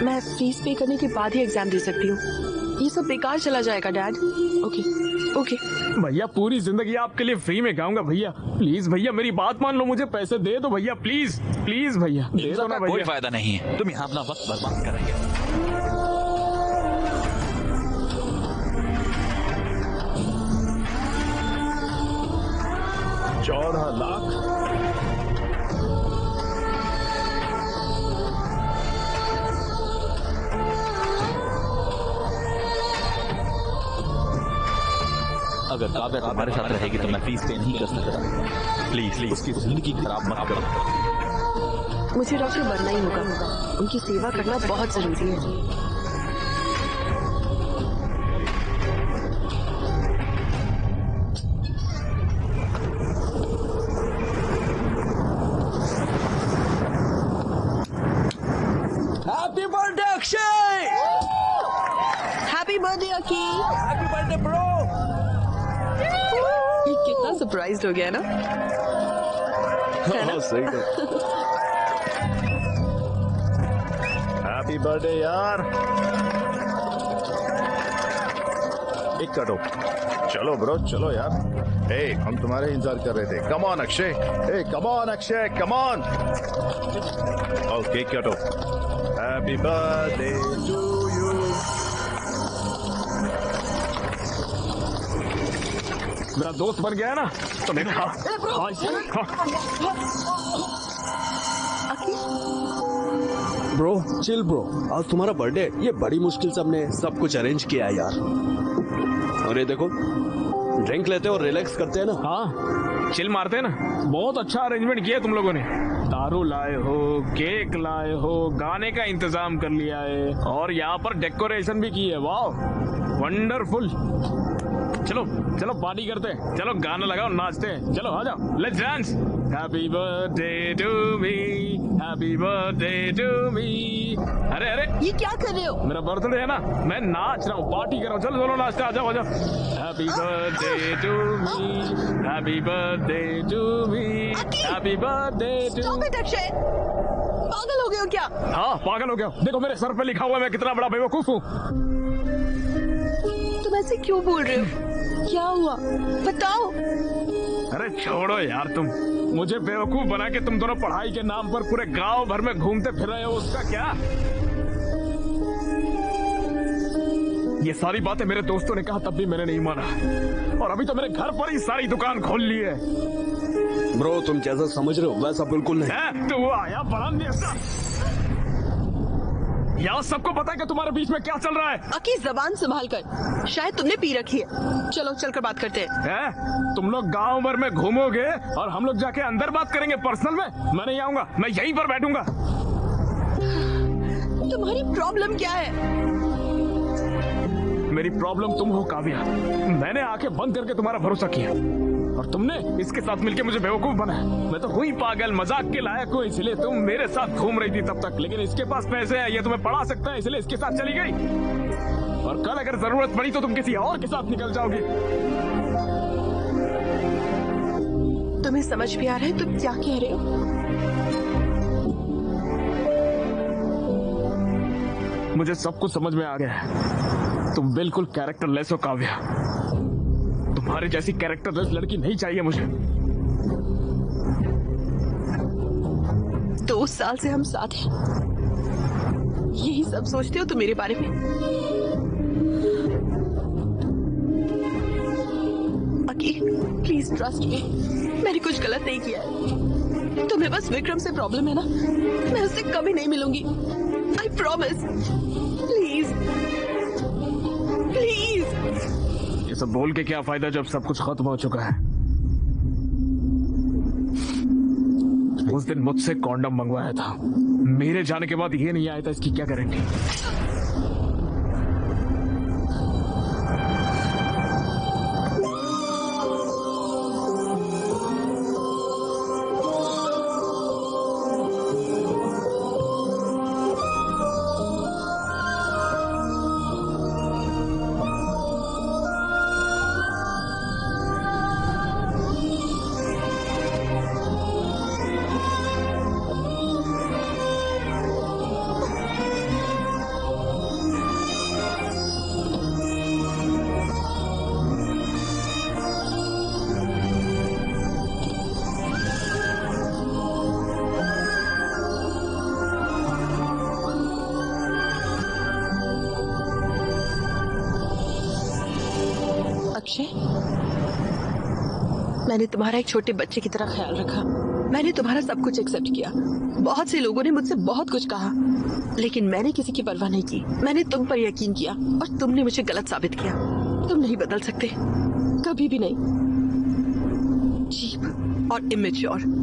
[SPEAKER 7] मैं फीस पे करने के बाद ही एग्जाम दे सकती हूँ। ये सब बेकार चला जाएगा डैड। Okay okay.
[SPEAKER 1] भैया पूरी जिंदगी आपके लिए फ्री में गाऊंगा भैया, प्लीज भैया मेरी बात मान लो, मुझे पैसे दे दो भैया, प्लीज प्लीज भैया दे दो ना भैया।
[SPEAKER 5] कोई फायदा नहीं है, तुम यहाँ अपना वक्त बर्बाद करेंगे।
[SPEAKER 4] 14 लाख?
[SPEAKER 5] अगर काव्या तुम्हारे साथ रहेगी तो मैं फीस पे नहीं कर सकता। प्लीज उसकी जिंदगी खराब मत करो।
[SPEAKER 7] मुझे डॉक्टर बनना ही होगा, उनकी सेवा करना बहुत जरूरी है।
[SPEAKER 10] Happy birthday Akshay!
[SPEAKER 7] Happy birthday Aki!
[SPEAKER 10] Happy birthday bro!
[SPEAKER 7] Surprised हो गया ना? है ना?
[SPEAKER 2] सही है।
[SPEAKER 4] हैप्पी बर्थडे यार। एक काटो। चलो ब्रो, चलो यार। ए, हम तुम्हारे इंतजार कर रहे थे। Come on Akshay. ए, come on Akshay, come on. और केक काटो। Happy birthday to you.
[SPEAKER 1] मेरा दोस्त बन गया है ना, तो मेरे
[SPEAKER 2] ब्रो चिल ब्रो, आज तुम्हारा बर्थडे, ये बड़ी मुश्किल से हमने सब कुछ अरेंज किया है यार। और ये देखो, ड्रिंक लेते और रिलैक्स करते हैं ना।
[SPEAKER 1] हाँ, चिल मारते हैं ना। बहुत अच्छा अरेंजमेंट किया तुम लोगों ने। दारू लाए हो, केक लाए हो, गाने का इंतजाम कर लिया है और यहाँ पर डेकोरेशन भी की है। वाह, वंडरफुल। चलो चलो पार्टी करते हैं, चलो गाना लगाओ, नाचते हैं, चलो आ जाओ, let's dance. Happy birthday to me, happy birthday to me. अरे अरे,
[SPEAKER 7] ये क्या कर रहे हो?
[SPEAKER 1] मेरा बर्थडे है ना, मैं नाच रहा हूँ, पार्टी कर रहा हूँ। चलो चलो नाचते, आ जाओ आ जाओ। Happy birthday to me, happy birthday to me, happy birthday to.
[SPEAKER 7] Stop it, Akshay. पागल हो गए हो क्या?
[SPEAKER 1] हाँ, पागल हो गया। देखो मेरे सर पे लिखा हुआ है, मैं कितना बड़ा बेवकूफ हूँ।
[SPEAKER 7] तुम ऐसे क्यों बोल रहे हो? क्या हुआ बताओ।
[SPEAKER 1] अरे छोड़ो यार, तुम मुझे बेवकूफ बना के तुम दोनों पढ़ाई के नाम पर पूरे गांव भर में घूमते फिर रहे हो, उसका क्या? ये सारी बातें मेरे दोस्तों ने कहा, तब भी मैंने नहीं माना, और अभी तो मेरे घर पर ही सारी दुकान खोल ली है।
[SPEAKER 2] ब्रो तुम जैसा समझ रहे हो वैसा बिल्कुल नहीं।
[SPEAKER 1] तो वो आया बड़ा नेता। यहाँ सबको पता है कि तुम्हारे बीच में क्या चल रहा है।
[SPEAKER 7] अकी जबान संभाल कर, शायद तुमने पी रखी है। चलो चलकर बात करते हैं।
[SPEAKER 1] तुम लोग गांव भर में घूमोगे और हम लोग जाके अंदर बात करेंगे पर्सनल में। मैं नहीं आऊंगा, मैं यहीं पर बैठूंगा।
[SPEAKER 7] तुम्हारी प्रॉब्लम क्या है?
[SPEAKER 1] मेरी प्रॉब्लम तुम हो काव्या। मैंने आंखें बंद करके तुम्हारा भरोसा किया और तुमने इसके साथ मिलके मुझे बेवकूफ बनाया। मैं तो हुई पागल, मजाक के लायक हूँ, इसलिए तुम मेरे साथ घूम रही थी तब तक। लेकिन इसके पास पैसे हैं, ये तुम्हें पढ़ा सकता है, इसलिए इसके साथ चली गई। और कल अगर जरूरत पड़ी तो तुम किसी और के साथ निकल जाओगी।
[SPEAKER 7] तुम्हें समझ भी आ रहा है तुम क्या कह रहे हो?
[SPEAKER 1] मुझे सब कुछ समझ में आ गया है। तुम बिल्कुल कैरेक्टरलेस हो काव्या। तुम्हारी जैसी कैरेक्टरलेस लड़की नहीं चाहिए मुझे।
[SPEAKER 7] 2 साल से हम साथ हैं, यही सब सोचते हो तुम मेरे बारे में? अकी प्लीज ट्रस्ट मी, मैंने कुछ गलत नहीं किया है। तुम्हें बस विक्रम से प्रॉब्लम है ना, मैं उससे कभी नहीं मिलूंगी। I promise. Please please.
[SPEAKER 1] ये सब बोल के क्या फायदा जब सब कुछ खत्म हो चुका है। उस दिन मुझसे कॉन्डम मंगवाया था, मेरे जाने के बाद ये नहीं आया था, इसकी क्या गारंटी?
[SPEAKER 7] अक्षय, मैंने तुम्हारा एक छोटे बच्चे की तरह ख्याल रखा। मैंने तुम्हारा सब कुछ एक्सेप्ट किया। बहुत से लोगों ने मुझसे बहुत कुछ कहा, लेकिन मैंने किसी की परवाह नहीं की। मैंने तुम पर यकीन किया और तुमने मुझे गलत साबित किया। तुम नहीं बदल सकते, कभी भी नहीं। चीप और इमेच्योर।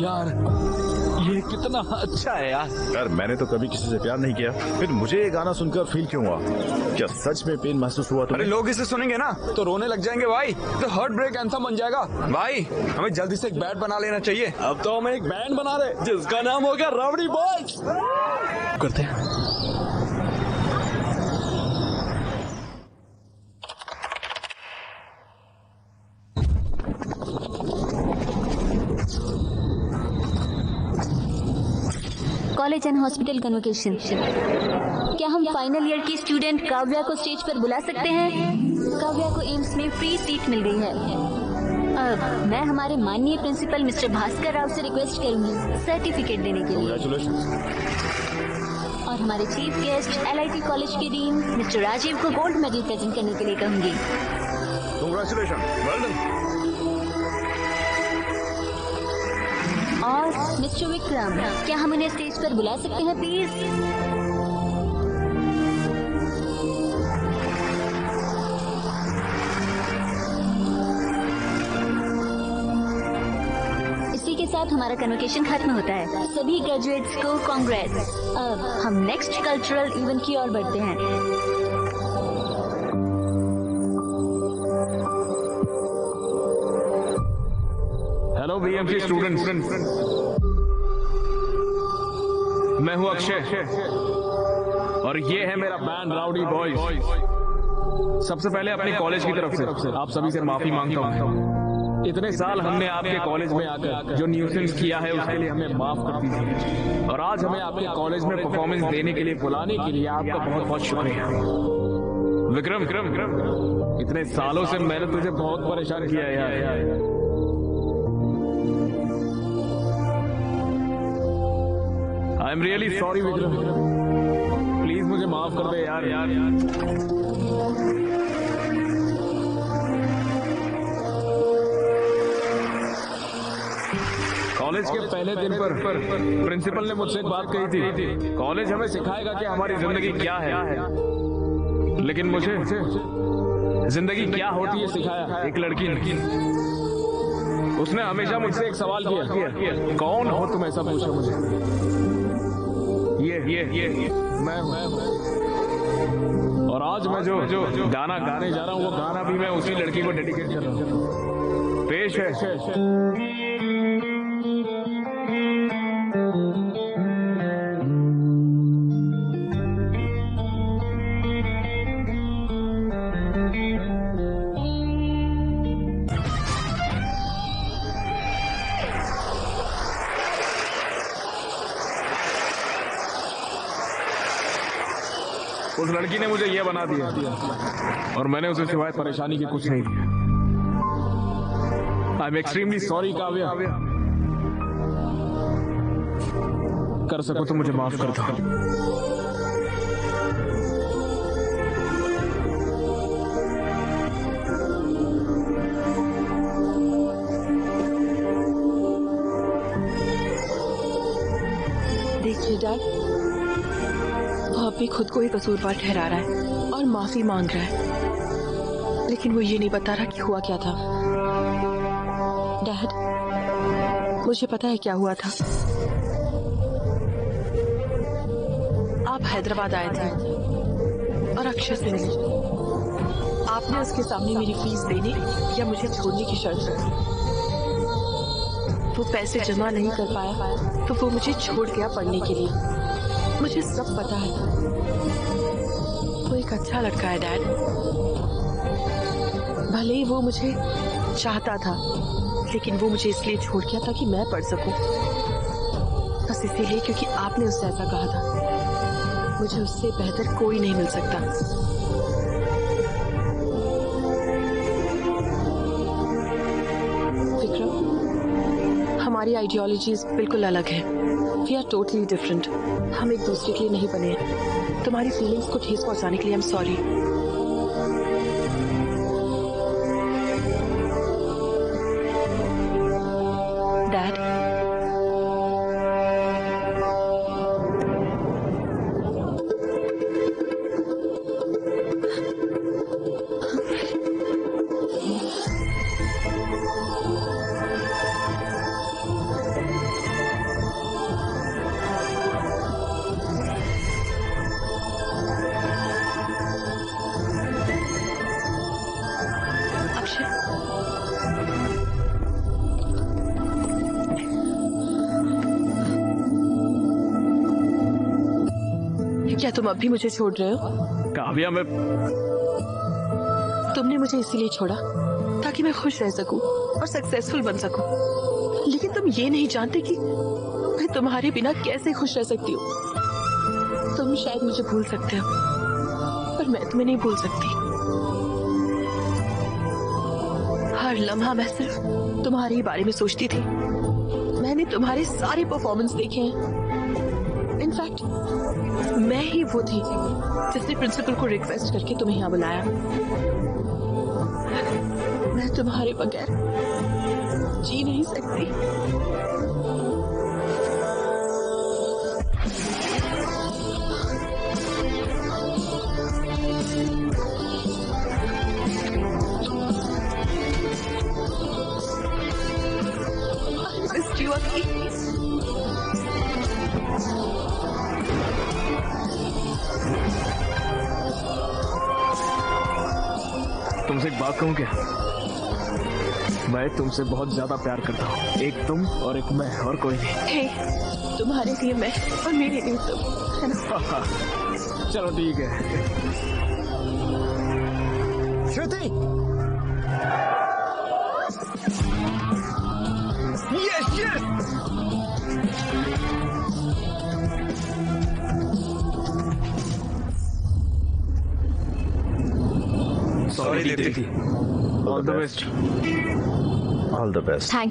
[SPEAKER 1] यार ये कितना अच्छा है यार।
[SPEAKER 4] यार मैंने तो कभी किसी से प्यार नहीं किया, फिर मुझे ये गाना सुनकर फील क्यों हुआ? क्या सच में पेन महसूस हुआ
[SPEAKER 3] अरे
[SPEAKER 4] तुम्हें?
[SPEAKER 3] लोग इसे सुनेंगे ना तो रोने लग जाएंगे भाई, तो हार्ट ब्रेक एंथम बन जाएगा भाई। हमें जल्दी से एक बैंड बना लेना चाहिए।
[SPEAKER 10] अब तो हम एक बैंड बना रहे जिसका नाम होगा रावड़ी बॉयज।
[SPEAKER 1] करते हैं।
[SPEAKER 9] College and hospital convocation. क्या हम फाइनल ईयर की स्टूडेंट काव्या को स्टेज पर बुला सकते हैं? काव्या को एम्स में फ्री सीट मिल गई है। मैं हमारे माननीय प्रिंसिपल मिस्टर भास्कर राव से रिक्वेस्ट करूंगी सर्टिफिकेट देने के लिए। और हमारे चीफ गेस्ट LIT कॉलेज के डीन मिस्टर राजीव को गोल्ड मेडल प्रेजेंट करने के लिए कहूंगी।
[SPEAKER 3] Congratulation, well done.
[SPEAKER 9] और मिस्टर विक्रम, क्या हम इन्हें स्टेज पर बुला सकते हैं प्लीज? इसी के साथ हमारा कन्वोकेशन खत्म होता है। सभी ग्रेजुएट्स को कांग्रेट्स। अब हम नेक्स्ट कल्चरल इवेंट की ओर बढ़ते हैं।
[SPEAKER 1] हेलो BMC स्टूडेंट्स, मैं हूं अक्षय और ये है मेरा बैंड राउडी बॉयज। सबसे पहले अपने कॉलेज की तरफ से आप सभी से माफी मांगता हूं। इतने साल हमने आपके कॉलेज में आकर जो न्यूसेंस किया है उसके लिए हमें माफ कर दीजिए। और आज हमें आपके कॉलेज में परफॉर्मेंस देने के लिए बुलाने के लिए आपका बहुत बहुत शुक्रिया। विक्रम, इतने सालों से मैंने तुझे बहुत परेशान किया है यार। I am really sorry Vikram, please मुझे माफ कर दे यार। कॉलेज के पहले दिन पर प्रिंसिपल ने मुझसे एक बात कही थी, कॉलेज हमें सिखाएगा कि हमारी जिंदगी क्या है, लेकिन मुझे जिंदगी क्या होती है सिखाया एक लड़की ने। उसने हमेशा मुझसे एक सवाल किया, कौन हो तुम, ऐसा पूछा मुझे। ये मैं और आज मैं जो गाना गाने जा रहा हूँ वो गाना भी मैं उसी लड़की को डेडिकेट कर रहा हूँ। पेश है उस लड़की ने मुझे ये बना दिया और मैंने उसे सिवाय परेशानी के कुछ नहीं दिया। I am extremely sorry Kavya, कर सको तो मुझे माफ कर दो।
[SPEAKER 7] देखिए डैड, वो अब भी खुद को ही कसूरवार ठहरा रहा है और माफी मांग रहा है, लेकिन वो ये नहीं बता रहा कि हुआ क्या था। डैड, मुझे पता है क्या हुआ था। आप हैदराबाद आए थे और अक्षय से मिले। आपने उसके सामने मेरी फीस देने या मुझे छोड़ने की शर्त रखी। वो पैसे जमा नहीं कर पाया तो वो मुझे छोड़ गया पढ़ने के लिए। मुझे सब पता है। वो एक अच्छा लड़का है डैड। भले ही वो मुझे चाहता था, लेकिन वो मुझे इसलिए छोड़ गया ताकि मैं पढ़ सकूं। बस इसीलिए क्योंकि आपने उससे ऐसा कहा था। मुझे उससे बेहतर कोई नहीं मिल सकता। विक्रम, हमारी आइडियोलॉजीज बिल्कुल अलग है। We are totally different. हम एक दूसरे के लिए नहीं बने हैं। तुम्हारी फीलिंग्स को ठेस पहुंचाने के लिए आई एम सॉरी। डैड, तुम अब भी मुझे छोड़ रहे हो?
[SPEAKER 1] काव्या, मैं
[SPEAKER 7] तुमने मुझे इसीलिए छोड़ा ताकि मैं खुश रह सकूं और सक्सेसफुल बन सकूं। लेकिन तुम ये नहीं जानते कि मैं तुम्हारे बिना कैसे खुश रह सकती हूँ। तुम शायद मुझे भूल सकते हो, पर मैं तुम्हें नहीं भूल सकती। हर लम्हा मैं सिर्फ तुम्हारे ही बारे में सोचती थी। मैंने तुम्हारे सारे परफॉर्मेंस देखे हैं। इनफैक्ट मैं ही वो थी जिसने प्रिंसिपल को रिक्वेस्ट करके तुम्हें यहाँ बुलाया। मैं तुम्हारे बगैर जी नहीं सकती।
[SPEAKER 1] तुमसे एक बात कहूं क्या? मैं तुमसे बहुत ज्यादा प्यार करता हूँ। एक तुम और एक मैं, और कोई नहीं।
[SPEAKER 7] हे, तुम्हारे लिए मैं और मेरे लिए तुम, है ना?
[SPEAKER 1] चलो ठीक है।
[SPEAKER 10] श्रुति, यस यस।
[SPEAKER 1] सॉरी दीदी। All the best.
[SPEAKER 4] All the best.